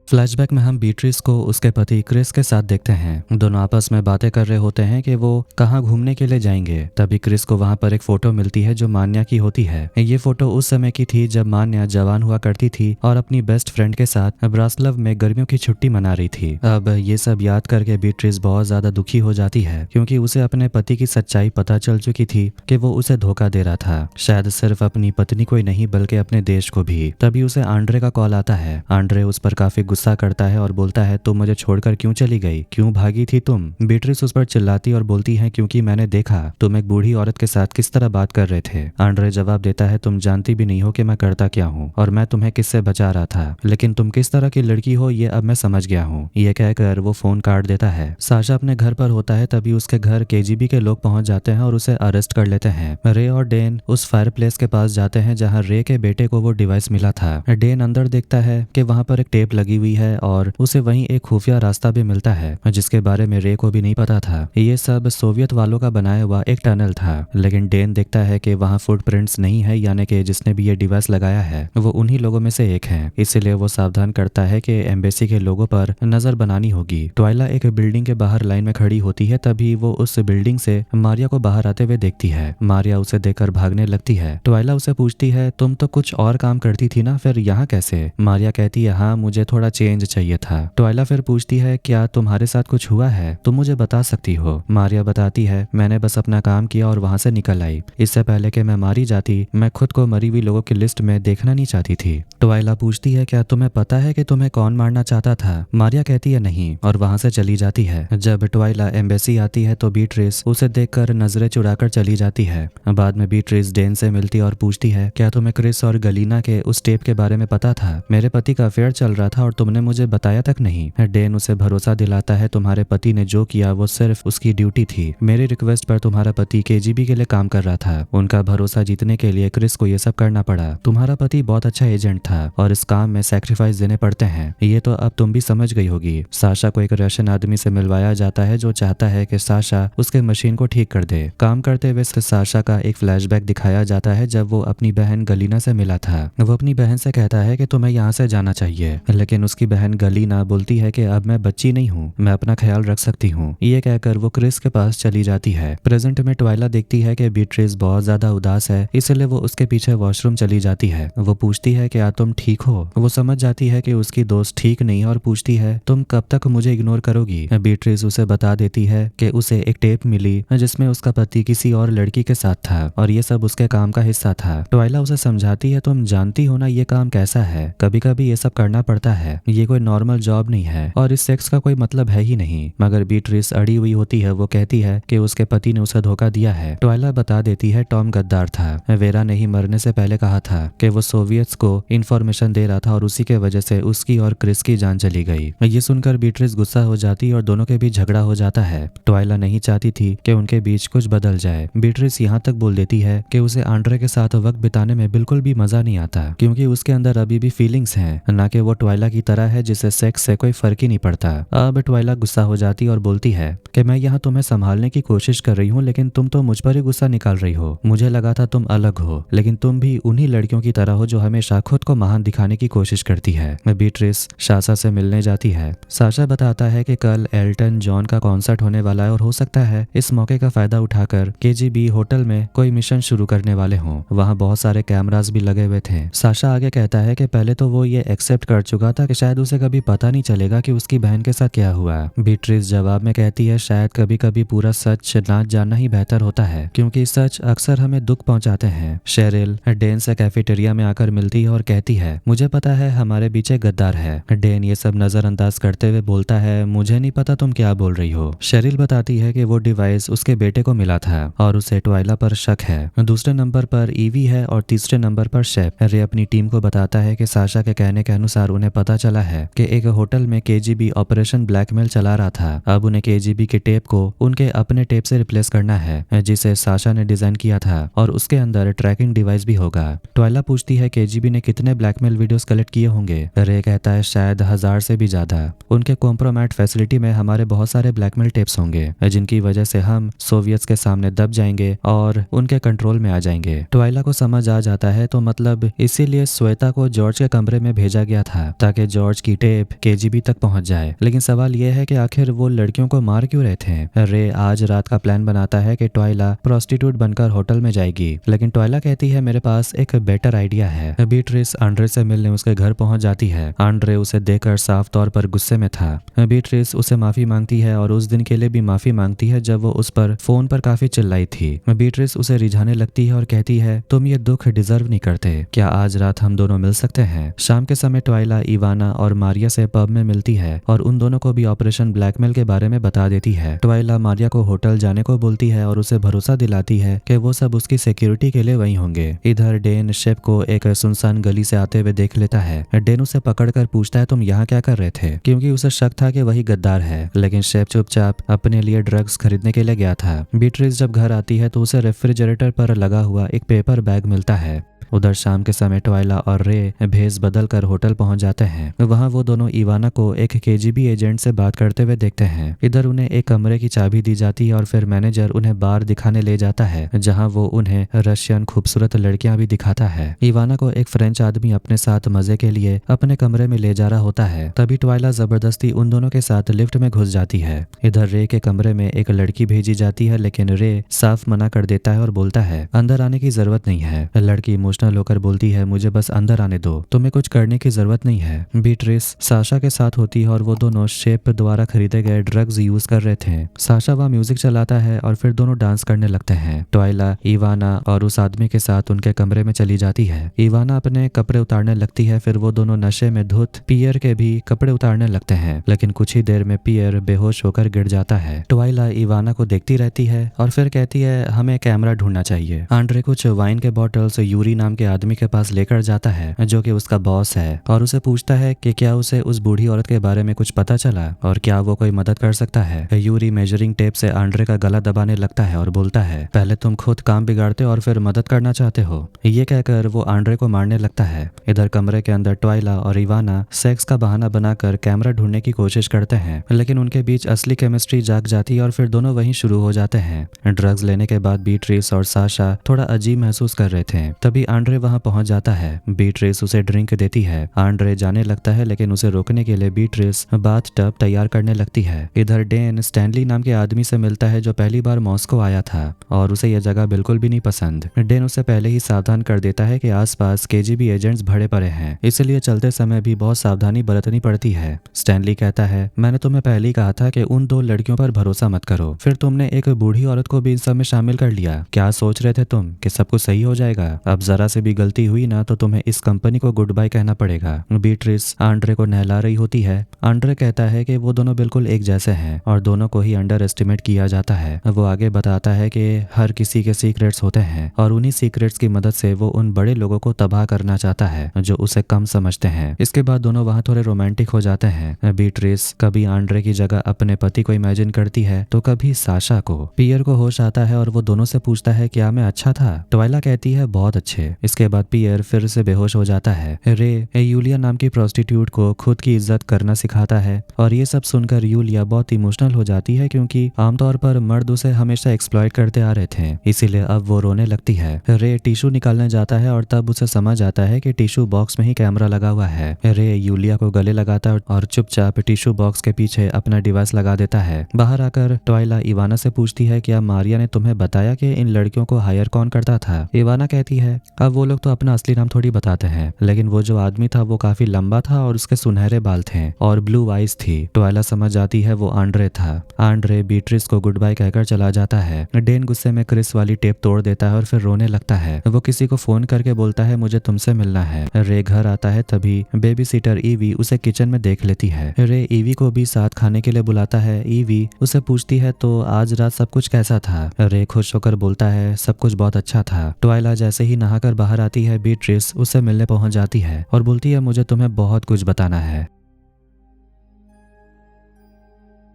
फ्लैशबैक में हम बीट्रिस को उसके पति क्रिस के साथ देखते हैं। दोनों आपस में बातें कर रहे होते हैं कि वो कहाँ घूमने के लिए जाएंगे। तभी क्रिस को वहां पर एक फोटो मिलती है जो मान्या की होती है। ये फोटो उस समय की थी जब मान्या जवान हुआ करती थी और अपनी बेस्ट फ्रेंड के साथ ब्रास्लव में गर्मियों की छुट्टी मना रही थी। अब ये सब याद करके बीट्रिस बहुत ज्यादा दुखी हो जाती है, क्योंकि उसे अपने पति की सच्चाई पता चल चुकी थी कि वो उसे धोखा दे रहा था, शायद सिर्फ अपनी पत्नी को ही नहीं बल्कि अपने देश को भी। तभी उसे आंड्रे का कॉल आता है। आंड्रे उस पर काफी गुस्सा करता है और बोलता है तुम मुझे छोड़कर क्यों चली गई, क्यों भागी थी तुम। बीट्रिस उस पर चिल्लाती और बोलती है क्योंकि मैंने देखा तुम एक बूढ़ी औरत के साथ किस तरह बात कर रहे थे। आंड्रे जवाब देता है तुम जानती भी नहीं हो कि मैं करता क्या हूँ और मैं तुम्हें किससे बचा रहा था, लेकिन तुम किस तरह की लड़की हो ये अब मैं समझ गया हूँ। ये कहकर वो फोन काट देता है। साशा अपने घर पर होता है। तभी उसके घर केजीबी के लोग पहुंच जाते हैं और उसे अरेस्ट कर लेते हैं। रे और डेन उस फायर प्लेस के पास जाते हैं जहाँ रे के बेटे को वो डिवाइस मिला था। डेन अंदर देखता है कि वहां पर एक टेप लगी हुई है और उसे वहीं एक खुफिया रास्ता भी मिलता है जिसके बारे में रे को भी नहीं पता था। ये सब सोवियत वालों का बनाया हुआ एक टनल था, लेकिन डेन देखता है कि वहाँ फुटप्रिंट्स नहीं है, यानी कि जिसने भी ये डिवाइस लगाया है वो उन्हीं लोगों में से एक है। इसीलिए वो सावधान करता है कि एम्बेसी के लोगों पर नजर बनानी होगी। ट्वाइला एक बिल्डिंग के बाहर लाइन में खड़ी होती है। तभी वो उस बिल्डिंग से मारिया को बाहर आते हुए देखती है। मारिया उसे देखकर भागने लगती है। ट्वाइला उसे पूछती है तुम तो कुछ और काम करती थी ना, फिर यहाँ कैसे। मारिया कहती है हाँ मुझे थोड़ा चेंज चाहिए था। ट्वाइला फिर पूछती है क्या तुम्हारे साथ कुछ हुआ है, तुम मुझे बता सकती हो। मारिया बताती है मैंने बस अपना काम किया और वहां से निकल आई। इससे पहले कि मैं मारी जाती मैं खुद को मरी हुई लोगों की लिस्ट में देखना नहीं चाहती थी। ट्वाइला पूछती है क्या तुम्हें पता है कि तुम्हें कौन मारना चाहता था। मारिया कहती है नहीं और वहां से चली जाती है। जब ट्वाइला एम्बेसी आती है तो बीट्रिस उसे देखकर नजरें चुराकर चली जाती है। बाद में बीट्रिस डेन से मिलती और पूछती है क्या तुम्हें क्रिस और गलीना के उस टेप के बारे में पता था। मेरे पति का अफेयर चल रहा था और तुमने मुझे बताया तक नहीं। डेन उसे भरोसा दिलाता है तुम्हारे पति ने जो किया वो सिर्फ उसकी ड्यूटी थी। मेरी रिक्वेस्ट पर तुम्हारा पति केजीबी के लिए काम कर रहा था। उनका भरोसा जीतने के लिए क्रिस को ये सब करना पड़ा। तुम्हारा पति बहुत अच्छा एजेंट था और इस काम में सैक्रिफाइस देने पड़ते हैं, ये तो अब तुम भी समझ गई होगी। साशा को एक रशियन आदमी से मिलवाया जाता है जो चाहता है कि साशा उसके मशीन को ठीक कर दे। काम करते हुए साशा का एक फ्लैशबैक दिखाया जाता है जब वो अपनी बहन गलीना से मिला था। वो अपनी बहन से कहता है कि तुम्हें यहाँ से जाना चाहिए, लेकिन उसकी की बहन गलीना बोलती है कि अब मैं बच्ची नहीं हूँ, मैं अपना ख्याल रख सकती हूँ। ये कहकर वो क्रिस के पास चली जाती है। प्रेजेंट में ट्वाइला देखती है कि बीट्रिस बहुत ज्यादा उदास है, इसलिए वो उसके पीछे वॉशरूम चली जाती है। वो पूछती है क्या तुम ठीक हो? वो समझ जाती है कि उसकी दोस्त ठीक नहीं है और पूछती है तुम कब तक मुझे इग्नोर करोगी? बीट्रिस उसे बता देती है कि उसे एक टेप मिली जिसमें उसका पति किसी और लड़की के साथ था और ये सब उसके काम का हिस्सा था। ट्वाइला उसे समझाती है तुम जानती हो ना ये काम कैसा है, कभी कभी ये सब करना पड़ता है, ये कोई नॉर्मल जॉब नहीं है और इस सेक्स का कोई मतलब है ही नहीं। मगर बीट्रिस अड़ी हुई होती है। वो कहती है कि उसके पति ने उसे धोखा दिया है। ट्वाइला बता देती है टॉम गद्दार था। वेरा ने ही मरने से पहले कहा था कि वो सोवियट्स को इंफॉर्मेशन दे रहा था और उसी के वजह से उसकी और क्रिस की जान चली गई। ये सुनकर बीट्रिस गुस्सा हो जाती और दोनों के बीच झगड़ा हो जाता है। ट्वाइला नहीं चाहती थी कि उनके बीच कुछ बदल जाए। बीट्रिस यहाँ तक बोल देती है कि उसे आंड्रे के साथ वक्त बिताने में बिल्कुल भी मजा नहीं आता क्योंकि उसके अंदर अभी भी फीलिंग्स हैं, ना कि वो ट्वाइला की तरह है जिसे सेक्स से कोई फर्क ही नहीं पड़ता। अब ट्वाइला गुस्सा हो जाती और बोलती है कि मैं यहाँ तुम्हें संभालने की कोशिश कर रही हूँ लेकिन तुम तो मुझ पर ही गुस्सा निकाल रही हो। मुझे लगा था तुम अलग हो, लेकिन तुम भी उन्हीं लड़कियों की तरह हो जो हमेशा खुद को महान दिखाने की कोशिश करती है। बीट्रिस साशा से मिलने जाती है। साशा बताता है कि कल एल्टन जॉन का कॉन्सर्ट होने वाला है और हो सकता है इस मौके का फायदा उठाकर केजीबी होटल में कोई मिशन शुरू करने वाले हों। वहाँ बहुत सारे कैमरास भी लगे हुए थे। साशा आगे कहता है कि पहले तो वो ये एक्सेप्ट कर चुका था कि शायद उसे कभी पता नहीं चलेगा कि उसकी बहन के साथ क्या हुआ। बीट्रिस जवाब में कहती है शायद कभी कभी पूरा सच ना जानना ही बेहतर होता है क्योंकि सच अक्सर हमें दुख पहुंचाते हैं। शेरिल डेन से कैफेटेरिया में आकर मिलती है और कहती है मुझे पता है हमारे बीच एक गद्दार है। डेन ये सब नजरअंदाज करते हुए बोलता है मुझे नहीं पता तुम क्या बोल रही हो। शेरिल बताती है कि वो डिवाइस उसके बेटे को मिला था और उसे ट्वाइला पर शक है। दूसरे नंबर पर ईवी है और तीसरे नंबर पर शेफ। रे अपनी टीम को बताता है कि साशा के कहने के अनुसार उन्हें पता चला है कि एक होटल में केजीबी ऑपरेशन ब्लैकमेल चला रहा था। अब उन्हें केजीबी के टेप को उनके अपने टेप से रिप्लेस करना है जिसे साशा ने डिजाइन किया था और उसके अंदर ट्रैकिंग डिवाइस भी होगा। ट्वाइला पूछती है केजीबी ने कितने ब्लैकमेल वीडियोस कलेक्ट किए होंगे। रे कहता है शायद 1000 से भी ज्यादा। उनके कॉम्प्रोमैट फैसिलिटी में हमारे बहुत सारे ब्लैकमेल टेप्स होंगे जिनकी वजह से हम सोवियट्स के सामने दब जाएंगे और उनके कंट्रोल में आ जाएंगे। ट्वाइला को समझ आ जाता है तो मतलब इसीलिए श्वेता को जॉर्ज के कमरे में भेजा गया था ताकि जॉर्ज की टेप केजीबी तक पहुंच जाए। लेकिन सवाल यह है कि आखिर वो लड़कियों को मार क्यों रहे थे। रे आज रात का प्लान बनाता है कि ट्वाइला प्रोस्टिट्यूट बनकर होटल में जाएगी, लेकिन ट्वाइला कहती है मेरे पास एक बेटर आइडिया है। बीट्रिस आंड्रे से मिलने उसके घर पहुंच जाती है। आंड्रे उसे देखकर साफ तौर पर गुस्से में था। बीट्रिस उसे माफी मांगती है और उस दिन के लिए भी माफी मांगती है जब वो उस पर फोन पर काफी चिल्लाई थी। बीट्रिस उसे रिझाने लगती है और कहती है तुम ये दुख डिजर्व नहीं करते, क्या आज रात हम दोनों मिल सकते हैं। शाम के समय ट्वाइला इवाना और मारिया से पब में मिलती है और उन दोनों को भी ऑपरेशन ब्लैकमेल के बारे में बता देती है। ट्वाइला मारिया को होटल जाने को बोलती है और उसे भरोसा दिलाती है कि वो सब उसकी सिक्योरिटी के लिए वहीं होंगे। इधर डेन शेफ को एक सुनसान गली से आते हुए देख लेता है। डेन उसे पकड़कर पूछता है तुम यहाँ क्या कर रहे थे, क्योंकि उसे शक था कि वही गद्दार है। लेकिन शेफ चुपचाप अपने लिए ड्रग्स खरीदने के लिए गया था। बीट्रिस जब घर आती है तो उसे रेफ्रिजरेटर पर लगा हुआ एक पेपर बैग मिलता है। उधर शाम के समय ट्वाइला और रे भेस बदल कर होटल पहुंच जाते हैं। वहां वो दोनों इवाना को एक केजीबी एजेंट से बात करते हुए देखते हैं। इधर उन्हें एक कमरे की चाबी दी जाती है और फिर मैनेजर उन्हें बार दिखाने ले जाता है जहां वो उन्हें रशियन खूबसूरत लड़कियां भी दिखाता है। इवाना को एक फ्रेंच आदमी अपने साथ मजे के लिए अपने कमरे में ले जा रहा होता है। तभी ट्वाइला जबरदस्ती उन दोनों के साथ लिफ्ट में घुस जाती है। इधर रे के कमरे में एक लड़की भेजी जाती है, लेकिन रे साफ मना कर देता है और बोलता है अंदर आने की जरूरत नहीं है। लड़की इमोशनल होकर बोलती है मुझे बस अंदर आने दो, तुम्हें कुछ करने की जरूरत नहीं है। बीट्रिस साशा के साथ होती है और वो दोनों शेफ द्वारा खरीदे गए ड्रग्स यूज कर रहे थे। साशा वहाँ म्यूजिक चलाता है और फिर दोनों डांस करने लगते हैं। ट्वाइला इवाना और उस आदमी के साथ उनके कमरे में चली जाती है। इवाना अपने कपड़े उतारने लगती है, फिर वो दोनों नशे में धुत पियर के भी कपड़े उतारने लगते हैं, लेकिन कुछ ही देर में पियर बेहोश होकर गिर जाता है। ट्वाइला इवाना को देखती रहती है और फिर कहती है हमें कैमरा ढूंढना चाहिए। आंड्रे कुछ वाइन के बॉटल्स यूरी नाम के आदमी के पास लेकर जाता है जो कि उसका बॉस है और उसे पूछता है कि क्या उसे उस बूढ़ी औरत के बारे में कुछ पता चला और क्या वो कोई मदद कर सकता है। यूरी मेजरिंग टेप से आंड्रे का गला दबाने लगता है और बोलता है पहले तुम खुद काम बिगाड़ते हो और फिर मदद करना चाहते हो। ये कहकर वो आंड्रे को मारने लगता है। इधर कमरे के अंदर ट्वाइला और इवाना सेक्स का बहाना बनाकर कैमरा ढूंढने की कोशिश करते हैं, लेकिन उनके बीच असली केमिस्ट्री जाग जाती है और फिर दोनों वहीं शुरू हो जाते हैं। ड्रग्स लेने के बाद बीट्रिस और साशा थोड़ा अजीब महसूस कर रहे थे। तभी आंड्रे वहां पहुंच जाता है। बीट्रिस उसे ड्रिंक देती है। आंड्रे जाने लगता है लेकिन उसे रोकने के लिए बीट्रिस बाथ टब तैयार करने लगती है। इधर डेन स्टैनली नाम के आदमी से मिलता है जो पहली बार मॉस्को आया था और उसे यह जगह बिल्कुल भी नहीं पसंद। डेन उसे पहले ही सावधान कर देता है कि आसपास केजीबी एजेंट्स भरे पड़े हैं, इसलिए चलते समय भी बहुत सावधानी बरतनी पड़ती है। स्टैनली कहता है, मैंने तुम्हें पहले ही कहा था कि उन 2 लड़कियों पर भरोसा मत करो, फिर तुमने एक बूढ़ी औरत को भी इन सब में शामिल कर लिया। क्या सोच रहे थे तुम कि सब कुछ सही हो जाएगा? अब जरा से भी गलती हुई ना तो तुम्हें इस कंपनी को गुड बाय कहना पड़ेगा। बीट्रिस आंड्रे को नहला रही होती है। आंड्रे कहता है कि वो दोनों बिल्कुल एक जैसे हैं और दोनों को ही अंडर एस्टिमेट किया जाता है। वो आगे बताता है कि हर किसी के सीक्रेट्स होते हैं और उन्हीं सीक्रेट्स की मदद से वो उन बड़े लोगों को तबाह करना चाहता है जो उसे कम समझते हैं। इसके बाद दोनों वहां थोड़े रोमांटिक हो जाते हैं। बीट्रिस कभी आंड्रे की जगह अपने पति को इमेजिन करती है तो कभी साशा को। पियर को होश आता है और वो दोनों से पूछता है, क्या मैं अच्छा था? ट्वाइला कहती है, बहुत अच्छे। इसके बाद पियर फिर से बेहोश हो जाता है। रे यूलिया नाम की प्रोस्टिट्यूट को खुद की इज्जत करना सिखाता है और ये सब सुनकर यूलिया बहुत इमोशनल हो जाती है क्योंकि आमतौर पर मर्द उसे हमेशा एक्सप्लॉइट करते आ रहे थे, इसीलिए अब वो रोने लगती है। रे टिश्यू निकालने जाता है और तब उसे समझ आता है कि टिश्यू बॉक्स में ही कैमरा लगा हुआ है। रे यूलिया को गले लगाता है और चुपचाप टिश्यू बॉक्स के पीछे अपना डिवाइस लगा देता है। बाहर आकर ट्वाइला इवाना से पूछती है, क्या मारिया ने तुम्हें बताया कि इन लड़कियों को हायर कौन करता था? इवाना कहती है, अब वो लोग तो अपना असली नाम थोड़ी बताते हैं, लेकिन वो जो आदमी था वो काफी लंबा था और उसके सुनहरे बाल थे और ब्लू आईज थी। ट्वाइला समझ जाती है वो आंड्रे था। आंड्रे बीट्रिस को गुड बाय कहकर चला जाता है। डेन गुस्से में क्रिस वाली टेप तोड़ देता है और फिर रोने लगता है। वो किसी को फोन करके बोलता है, मुझे तुमसे मिलना है। रे घर आता है, तभी बेबी सीटर ईवी उसे किचन में देख लेती है। रे ईवी को भी साथ खाने के लिए बुलाता है। ईवी उसे पूछती है, तो आज रात सब कुछ कैसा था? रे खुश होकर बोलता है, सब कुछ बहुत अच्छा था। ट्वाइला जैसे ही नहाकर बाहर आती है, बीट्रिस उससे मिलने पहुंच जाती है और बोलती है, मुझे तुम्हें बहुत कुछ बताना है।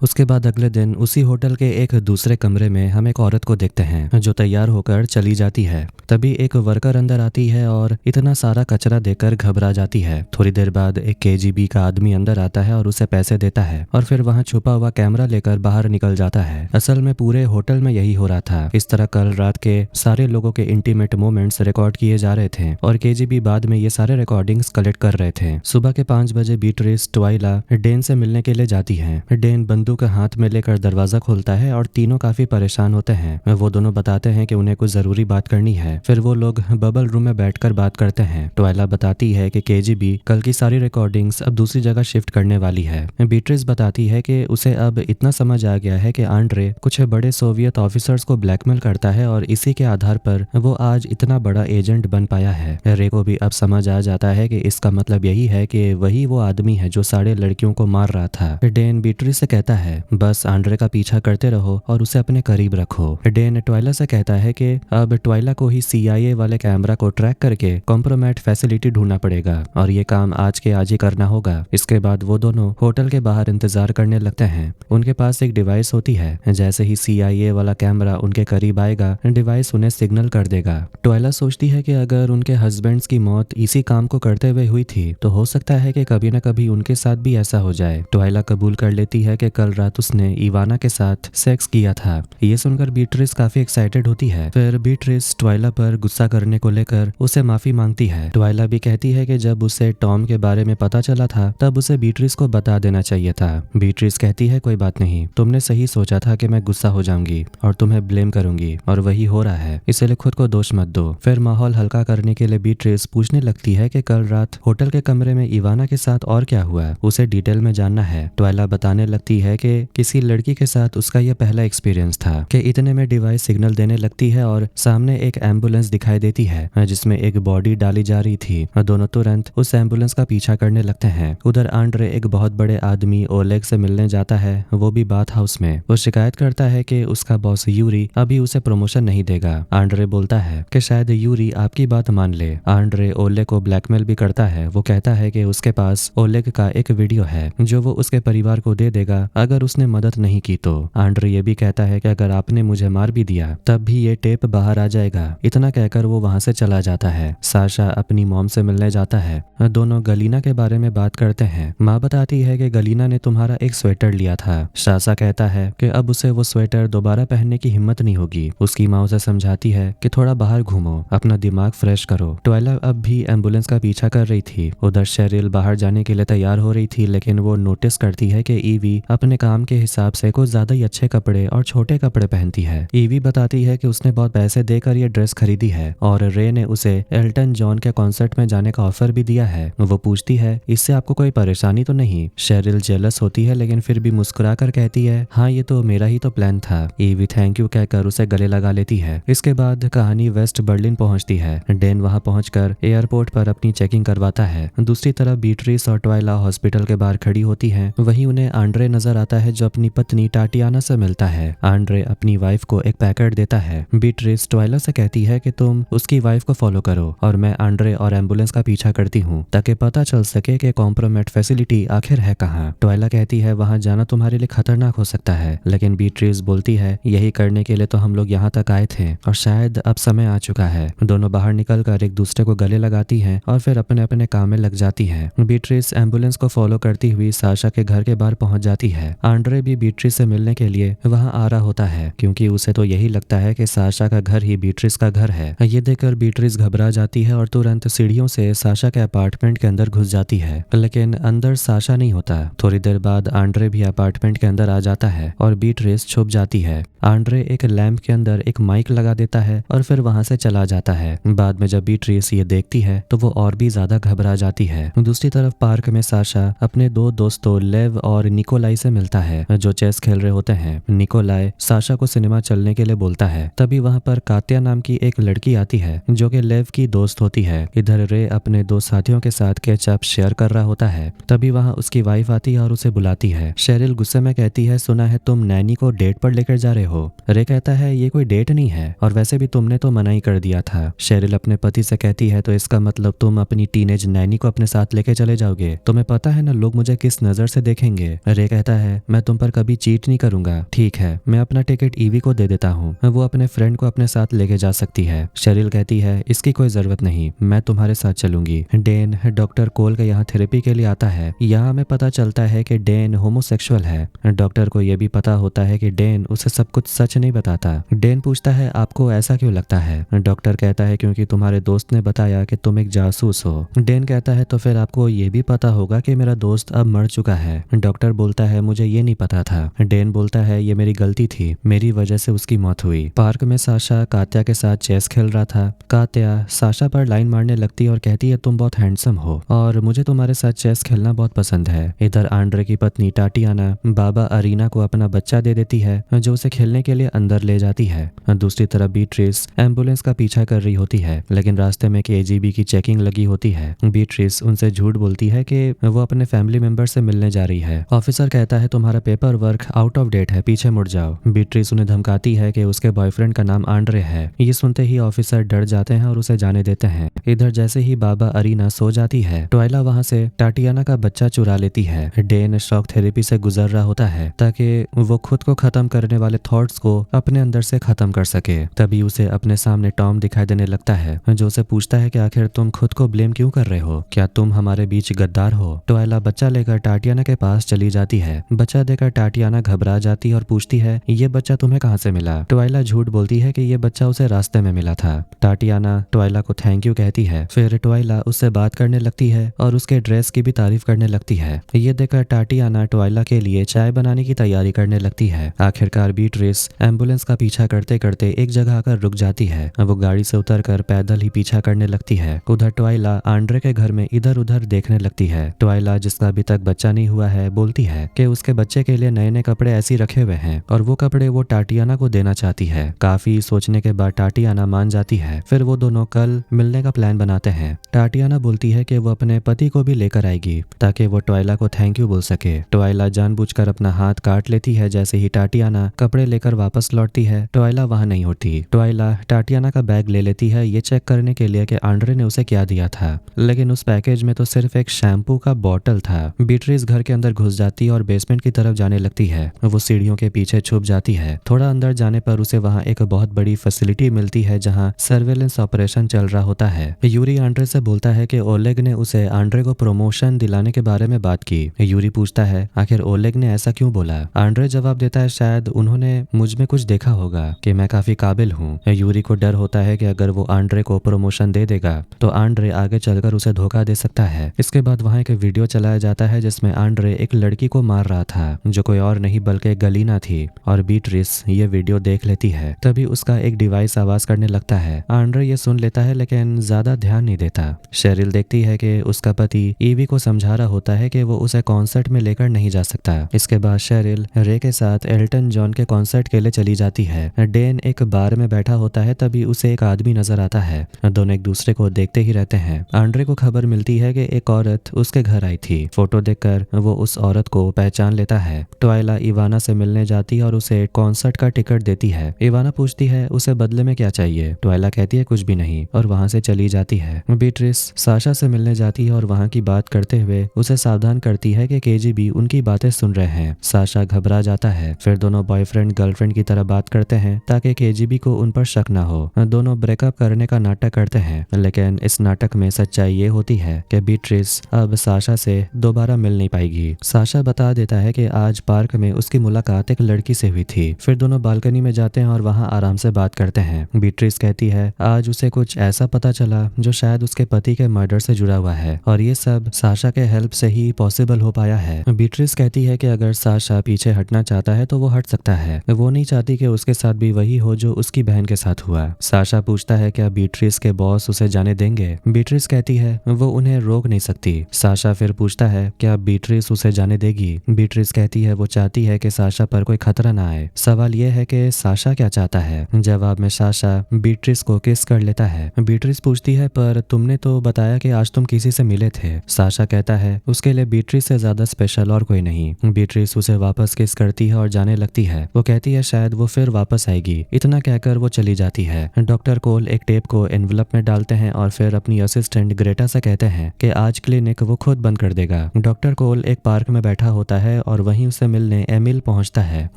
उसके बाद अगले दिन उसी होटल के एक दूसरे कमरे में हम एक औरत को देखते हैं जो तैयार होकर चली जाती है। तभी एक वर्कर अंदर आती है और इतना सारा कचरा देखकर घबरा जाती है। थोड़ी देर बाद एक केजीबी का आदमी अंदर आता है और उसे पैसे देता है और फिर वहां छुपा हुआ कैमरा लेकर बाहर निकल जाता है। असल में पूरे होटल में यही हो रहा था। इस तरह कल रात के सारे लोगों के इंटीमेट मोमेंट्स रिकॉर्ड किए जा रहे थे और केजीबी बाद में ये सारे रिकॉर्डिंग्स कलेक्ट कर रहे थे। सुबह के 5 बजे बीट्रिस ट्वाइला डेन से मिलने के लिए जाती है। डेन बंदूक का हाथ में लेकर दरवाजा खोलता है और तीनों काफी परेशान होते हैं। वो दोनों बताते हैं कि उन्हें कुछ जरूरी बात करनी है। फिर वो लोग बबल रूम में बैठकर बात करते हैं। ट्वाइला बताती है कि केजीबी कल की सारी रिकॉर्डिंग्स अब दूसरी जगह शिफ्ट करने वाली है। बीट्रिस बताती है कि उसे अब इतना समझ आ गया है कि आंड्रे कुछ बड़े सोवियत ऑफिसर्स को ब्लैकमेल करता है और इसी के आधार पर वो आज इतना बड़ा एजेंट बन पाया है। रे को भी अब समझ आ जाता है कि इसका मतलब यही है कि वही वो आदमी है जो सारे लड़कियों को मार रहा था। डेन बीट्रिस से कहता है, बस आंड्रे का पीछा करते रहो और उसे अपने करीब रखो। डेन ट्वाइला से कहता है कि अब ट्वाइला को ही CIA वाले कैमरा को ट्रैक करके कॉम्प्रोमेट फैसिलिटी ढूंढना पड़ेगा और ये काम आज के आज ही करना होगा। इसके बाद वो दोनों होटल के बाहर इंतजार करने लगते हैं। उनके पास एक डिवाइस होती है। जैसे ही CIA वाला कैमरा उनके करीब आएगा, डिवाइस उन्हें सिग्नल कर देगा। ट्वाइला सोचती है कि अगर उनके हस्बैंड्स की मौत इसी काम को करते हुए हुई थी तो हो सकता है कि कभी न कभी उनके साथ भी ऐसा हो जाए। ट्वाइला कबूल कर लेती है कि कल रात उसने इवाना के साथ सेक्स किया था। ये सुनकर बीट्रिस काफी एक्साइटेड होती है। फिर बीट्रिस ट्वाइला पर गुस्सा करने को लेकर उसे माफी मांगती है। ट्वाइला भी कहती है कि जब उसे टॉम के बारे में पता चला था तब उसे बीट्रिस को बता देना चाहिए था। बीट्रिस कहती है, कोई बात नहीं, तुमने सही सोचा था कि मैं गुस्सा हो जाऊंगी और तुम्हें ब्लेम करूंगी और वही हो रहा है, इसलिए खुद को दोष मत दो। फिर माहौल हल्का करने के लिए बीट्रिस पूछने लगती है कि कल रात होटल के कमरे में इवाना के साथ और क्या हुआ, उसे डिटेल में जानना है। ट्वाइला बताने लगती है कि किसी लड़की के साथ उसका यह पहला एक्सपीरियंस था कि इतने में डिवाइस सिग्नल देने लगती है और सामने एक एम्बुलेंस दिखाई देती है जिसमें एक बॉडी डाली जा रही थी। दोनों तुरंत उस एम्बुलेंस का पीछा करने लगते हैं। उधर आंड्रे एक बहुत बड़े आदमी ओलेग से मिलने जाता है, वो भी बाथ हाउस में। वो शिकायत करता है कि उसका बॉस यूरी अभी उसे प्रमोशन नहीं देगा। आंड्रे बोलता है कि शायद यूरी आपकी बात मान ले। आंड्रे ओलेग को ब्लैकमेल भी करता है। वो कहता है कि उसके पास ओलेग का एक वीडियो है जो वो उसके परिवार को दे देगा अगर उसने मदद नहीं की तो। आंड्रे ये भी कहता है कि अगर आपने मुझे मार भी दिया तब भी ये टेप बाहर आ जाएगा। इतना कहकर वो वहां से चला जाता है। साशा अपनी मॉम से मिलने जाता है। दोनों गलीना के बारे में बात करते हैं। माँ बताती है कि गलीना ने तुम्हारा एक स्वेटर लिया था। साशा कहता है कि अब उसे वो स्वेटर दोबारा पहनने की हिम्मत नहीं होगी। उसकी माँ उसे समझाती है कि थोड़ा बाहर घूमो, अपना दिमाग फ्रेश करो। ट्वाइला अब भी एम्बुलेंस का पीछा कर रही थी। उधर शेरिल बाहर जाने के लिए तैयार हो रही थी, लेकिन वो नोटिस करती है कि ईवी अपने काम के हिसाब से कुछ ज्यादा ही अच्छे कपड़े और छोटे कपड़े पहनती है। ईवी बताती है कि उसने बहुत पैसे देकर ये ड्रेस खरीदी है और रे ने उसे एल्टन जॉन के कॉन्सर्ट में जाने का ऑफर भी दिया है। वो पूछती है इससे आपको कोई परेशानी तो नहीं। शेरिल जेलस होती है लेकिन फिर भी मुस्कुरा कर कहती है हाँ ये तो मेरा ही तो प्लान था। ईवी थैंक यू कहकर उसे गले लगा लेती है। इसके बाद कहानी वेस्ट बर्लिन पहुंचती है। डेन वहां पहुंचकर एयरपोर्ट पर अपनी चेकिंग करवाता है। दूसरी तरफ बीट्रिस और ट्वाइला हॉस्पिटल के बाहर खड़ी होती हैं। वहीं उन्हें आंड्रे नजर आता है जो अपनी पत्नी टाटियाना से मिलता है। आंड्रे अपनी वाइफ को एक पैकेट देता है। बीट्रिस ट्वाइला से कहती है कि तुम उसकी वाइफ को फॉलो करो और मैं आंड्रे और एम्बुलेंस का पीछा करती हूँ ताकि पता चल सके कि कॉम्प्रोमेट फैसिलिटी आखिर है कहाँ। ट्वाइला कहती है वहां जाना तुम्हारे लिए खतरनाक हो सकता है, लेकिन बीट्रिस बोलती है यही करने के लिए तो हम लोग यहाँ तक आए थे और शायद अब समय आ चुका है। दोनों बाहर निकलकर एक दूसरे को गले लगाती हैं और फिर अपने अपने काम में लग जाती हैं। बीट्रिस एम्बुलेंस को फॉलो करती हुई साशा के घर के बाहर पहुंच जाती है। आंड्रे भी बीट्रिस से मिलने के लिए वहां आ रहा होता है क्योंकि उसे तो यही लगता है कि साशा का घर ही बीट्रिस का घर है। ये देखकर बीट्रिस घबरा जाती है और तुरंत सीढ़ियों से साशा के अपार्टमेंट के अंदर घुस जाती है, लेकिन अंदर साशा नहीं होता। थोड़ी देर बाद आंड्रे भी अपार्टमेंट के अंदर आ जाता है और बीट्रिस छुप जाती है। आंड्रे एक लैंप के अंदर एक माइक लगा देता है और फिर वहां से चला जाता है। बाद में जब बीट्रिस ये देखती है तो वो और भी ज्यादा घबरा जाती है। दूसरी तरफ पार्क में साशा अपने दो दोस्तों लेव और निकोलाई से मिलता है जो चेस खेल रहे होते हैं। निकोलाई साशा को सिनेमा चलने के लिए बोलता है। तभी वहां पर कात्या नाम की एक लड़की आती है जो कि लेव की दोस्त होती है। इधर रे अपने दो साथियों के साथ केचप शेयर कर रहा होता है। तभी वहां उसकी वाइफ आती है और उसे बुलाती है। शेरिल गुस्से में कहती है सुना है तुम नैनी को डेट पर लेकर जा रहे हो। रे कहता है ये कोई डेट नहीं है और वैसे भी तुमने तो मना ही कर दिया था। शेरिल अपने पति से कहती है तो इसका मतलब तुम अपनी टीनेज नैनी को अपने साथ लेके चले जाओगे। तुम्हें पता है ना लोग मुझे किस नजर से देखेंगे। रे कहता है मैं तुम पर कभी चीट नहीं करूंगा। ठीक है मैं अपना टिकट ईवी को दे देता हूँ, वो अपने फ्रेंड को अपने साथ लेके जा सकती है। शेरिल कहती है इसकी कोई जरूरत नहीं, मैं तुम्हारे साथ चलूंगी। डेन डॉक्टर कोल के यहाँ थेरेपी के लिए आता है। यहाँ हमें पता चलता है कि डेन होमोसेक्सुअल है। डॉक्टर को यह भी पता होता है कि डेन उसे सब कुछ सच नहीं बताता। डेन पूछता है आपको ऐसा क्यों लगता है। डॉक्टर कहता है क्योंकि तुम्हारे दोस्त ने बताया कि तुम एक जासूस हो। डेन कहता है तो फिर आपको ये भी पता होगा कि मेरा दोस्त अब मर चुका है। डॉक्टर बोलता है मुझे ये नहीं पता था। डेन बोलता है ये मेरी गलती थी, मेरी वजह से उसकी मौत हुई। पार्क में साशा कात्या के साथ चेस खेल रहा था। कात्या साशा पर लाइन मारने लगती है और कहती है तुम बहुत हैंडसम हो और मुझे तुम्हारे साथ चेस खेलना बहुत पसंद है। इधर आंड्रे की पत्नी टाटियाना बाबा अरीना को अपना बच्चा दे देती है जो उसे खेलने के लिए अंदर ले जाती है। दूसरी तरफ बीट्रिस एम्बुलेंस का पीछा कर रही होती है, लेकिन रास्ते में केजीबी की चेकिंग लगी होती है। बीट्रिस उनसे झूठ बोलती है कि वो अपने फैमिली मेंबर से मिलने जा रही है। ऑफिसर कहता है तुम्हारा paperwork out of date है, पीछे मुड़ जाओ। बीट्रिस उन्हें धमकाती है कि उसके बॉयफ्रेंड का नाम आंड्रे है। ये सुनते ही ऑफिसर डर जाते हैं और उसे जाने देते हैं। इधर जैसे ही बाबा अरीना सो जाती है ट्वाइला वहां से टाटियाना का बच्चा चुरा लेती है। डेन शॉक थेरेपी से गुजर रहा होता है ताकि वो खुद को खत्म करने वाले थॉट्स को अपने अंदर से खत्म कर सके। तभी उसे अपने सामने टॉम दिखाई देने लगता है जो उसे पूछता है कि आखिर तुम खुद को ब्लेम क्यों कर रहे हो, क्या तुम हमारे बीच गद्दार हो। ट्वाइला बच्चा लेकर टाटियाना के पास चली जाती है। बच्चा देकर टाटियाना घबरा जाती और पूछती है ये बच्चा तुम्हें कहाँ से मिला। ट्वाइला झूठ बोलती है कि ये बच्चा उसे रास्ते में मिला था। टाटियाना ट्वाइला को थैंक यू कहती है। फिर ट्वाइला उससे बात करने लगती है और उसके ड्रेस की भी तारीफ करने लगती है। ये देखकर टाटियाना ट्वाइला के लिए चाय बनाने की तैयारी करने लगती है। आखिरकार बीट्रिस एम्बुलेंस का पीछा करते करते एक जगह आकर रुक जाती है। वो गाड़ी से उतरकर पैदल ही पीछा करने लगती है। उधर ट्वाइला आंड्रे के घर में इधर उधर देखने लगती है। ट्वाइला जिसका अभी तक बच्चा नहीं हुआ है बोलती है कि उसके बच्चे के लिए नए नए कपड़े ऐसी रखे हुए हैं और वो कपड़े वो टाटियाना को देना चाहती है। काफी सोचने के बाद टाटियाना मान जाती है। फिर वो दोनों कल मिलने का प्लान बनाते हैं। टाटियाना बोलती है कि वो अपने पति को भी लेकर आएगी ताकि वो ट्वाइला को थैंक यू बोल सके। ट्वाइला जानबूझकर अपना हाथ काट लेती है। जैसे ही टाटियाना कपड़े लेकर वापस लौटती है ट्वाइला वहां नहीं होती। ट्वाइला टाटियाना का बैग ले लेती है ये चेक करने के लिए कि आंड्रे ने उसे क्या दिया था, लेकिन उस पैकेज में तो सिर्फ एक शैम्पू का बॉटल था। बीट्रिस घर के अंदर घुस जाती है और बेसमेंट बेसमेंट की तरफ जाने लगती है। वो सीढ़ियों के पीछे छुप जाती है। थोड़ा अंदर जाने पर उसे वहाँ एक बहुत बड़ी फैसिलिटी मिलती है जहाँ सर्वेलेंस ऑपरेशन चल रहा होता है। यूरी आंड्रे से बोलता है कि ओलेग ने उसे आंड्रे को प्रमोशन दिलाने के बारे में बात की। यूरी पूछता है आखिर ओलेग ने ऐसा क्यों बोला। आंड्रे जवाब देता है शायद उन्होंने मुझ में कुछ देखा होगा कि मैं काफी काबिल हूँ। यूरी को डर होता है कि अगर वो आंड्रे को प्रमोशन दे देगा तो आंड्रे आगे चलकर उसे धोखा दे सकता है। इसके बाद वहाँ एक वीडियो चलाया जाता है जिसमें आंड्रे एक लड़की को मार रहा था जो कोई और नहीं बल्कि गलीना थी और बीट्रिस ये वीडियो देख लेती है। तभी उसका एक डिवाइस आवाज करने लगता है। आंड्रे ये सुन लेता है लेकिन ज्यादा ध्यान नहीं देता। शेरिल देखती है कि उसका पति ईवी को समझा रहा होता है कि वो उसे कॉन्सर्ट में लेकर नहीं जा सकता। इसके बाद शेरिल रे के साथ एल्टन जॉन के कॉन्सर्ट के लिए चली जाती है। डेन एक बार में बैठा होता है तभी उसे एक आदमी नजर आता है। दोनों एक दूसरे को देखते ही रहते हैं। आंड्रे को खबर मिलती है कि एक औरत उसके घर आई थी। फोटो देखकर वो उस औरत को पहचान लेता है। ट्वाइला इवाना से मिलने जाती है और उसे कॉन्सर्ट का टिकट देती है। इवाना पूछती है उसे बदले में क्या चाहिए। ट्वाइला कहती है कुछ भी नहीं और वहां से चली जाती है। बीट्रिस साशा से मिलने जाती है और वहां की बात करते हुए उसे सावधान करती है कि केजीबी उनकी बातें सुन रहे हैं। साशा घबरा जाता है। फिर दोनों बॉयफ्रेंड गर्लफ्रेंड की तरह बात करते हैं ताकि केजीबी को उन पर शक ना हो। दोनों ब्रेकअप करने का नाटक करते हैं लेकिन इस नाटक में सच्चाई ये होती है कि बीट्रिस अब साशा से दोबारा मिल नहीं पाएगी। साशा बता देता है कि आज पार्क में उसकी मुलाकात एक लड़की से हुई थी। फिर दोनों बालकनी में जाते हैं और वहां आराम से बात करते हैं। बीट्रिस कहती है आज उसे कुछ ऐसा पता चला जो शायद उसके पति के मर्डर से जुड़ा हुआ है और ये सब साशा के हेल्प से ही पॉसिबल हो पाया है। बीट्रिस कहती है कि अगर साशा पीछे हटना चाहता है तो वो हट सकता है। वो नहीं चाहती कि उसके साथ भी वही हो जो उसकी बहन के साथ हुआ। साशा पूछता है क्या बीट्रिस के बॉस उसे जाने देंगे। बीट्रिस कहती है वो उन्हें रोक नहीं सकती। साशा फिर पूछता है क्या बीट्रिस उसे जाने देगी। बीट्रिस कहती है वो चाहती है कि साशा पर कोई खतरा ना आए। सवाल यह है कि साशा क्या चाहता है। जवाब में साशा बीट्रिस को किस कर लेता है। बीट्रिस पूछती है पर तुमने तो बताया कि आज तुम किसी से मिले थे। साशा कहता है उसके लिए बीट्रिस से ज्यादा स्पेशल और कोई नहीं। बीट्रिस उसे वापस किस करती है और जाने लगती है। वो कहती है शायद वो फिर वापस आएगी। इतना कहकर वो चली जाती है। डॉक्टर कोल एक टेप को एनवलप में डालते हैं और फिर अपनी असिस्टेंट ग्रेटा से कहते हैं कि आज क्लिनिक वो खुद बंद कर देगा। डॉक्टर कोल एक पार्क में बैठा होता है और वहीं उसे मिलने एमिल पहुंचता है।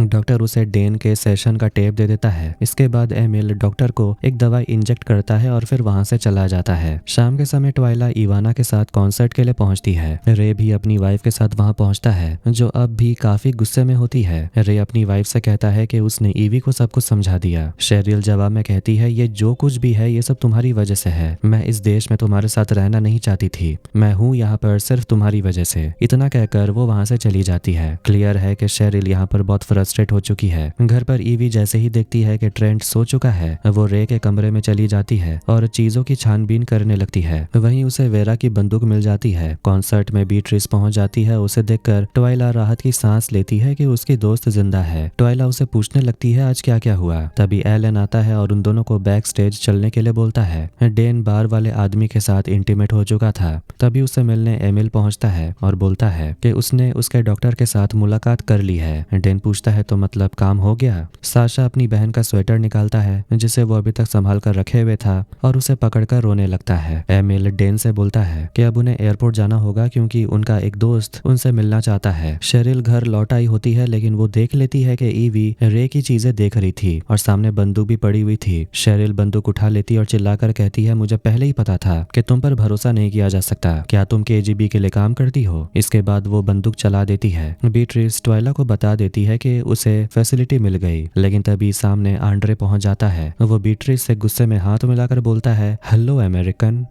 डॉक्टर उसे डेन के सेशन का टेप दे देता है। इसके बाद एमिल डॉक्टर को एक दवाई इंजेक्ट करता है और फिर वहां से चला जाता है। शाम के समय ट्वाइला इवाना के साथ कॉन्सर्ट के लिए पहुंचती है। रे भी अपनी वाइफ के साथ वहां पहुंचता है जो अब भी काफी गुस्से में होती है। रे अपनी वाइफ से कहता है कि उसने ईवी को सब कुछ समझा दिया। शेरिल जवाब में कहती है ये जो कुछ भी है ये सब तुम्हारी वजह से है। मैं इस देश में तुम्हारे साथ रहना नहीं चाहती थी। मैं हूँ यहाँ पर सिर्फ तुम्हारी वजह से। इतना कहकर वो वहां से चली जाती है। क्लियर है कि शेरिल यहाँ पर बहुत फ्रस्ट्रेट हो चुकी है। घर पर ईवी जैसे ही देखती है कि ट्रेंट सो चुका है वो रे के कमरे में चली जाती है और चीजों की छानबीन करने लगती है। वहीं उसे वेरा की बंदूक मिल जाती है। कॉन्सर्ट में बीट्रिस पहुंच जाती है। उसे देखकर ट्वाइला राहत की सांस लेती है कि उसकी दोस्त जिंदा है। ट्वाइला उसे पूछने लगती है आज क्या क्या हुआ। तभी एलन आता है और उन दोनों को बैक स्टेज चलने के लिए बोलता है। डेन बार वाले आदमी के साथ इंटीमेट हो चुका था। तभी उसे मिलने एमिल पहुंचता है और बोलता है कि उसने उसके डॉक्टर के साथ मुलाकात कर ली है। डेन पूछता है तो मतलब काम हो गया। साशा अपनी बहन का स्वेटर निकालता है जिसे वो अभी तक संभाल कर रखे हुए था और उसे पकड़कर रोने लगता है। एमिल डेन से बोलता है कि अब उन्हें एयरपोर्ट जाना होगा क्योंकि उनका एक दोस्त उनसे मिलना चाहता है। शेरिल घर लौट आई होती है लेकिन वो देख लेती है कि ईवी रे की चीजें देख रही थी और सामने बंदूक भी पड़ी हुई थी। शेरिल बंदूक उठा लेती और चिल्लाकर कहती है मुझे पहले ही पता था कि तुम पर भरोसा नहीं किया जा सकता। क्या तुम केजीबी के लिए काम करती हो। इसके बाद वो बंदूक चला देती है। बीट्रिस ट्वाइला को बता देती है कि उसे फैसिलिटी मिल गई लेकिन तभी सामने आंड्रे पहुंच जाता है। वो बीट्रिस से गुस्से में हाथ मिलाकर बोलता है हेलो अमेरिकन।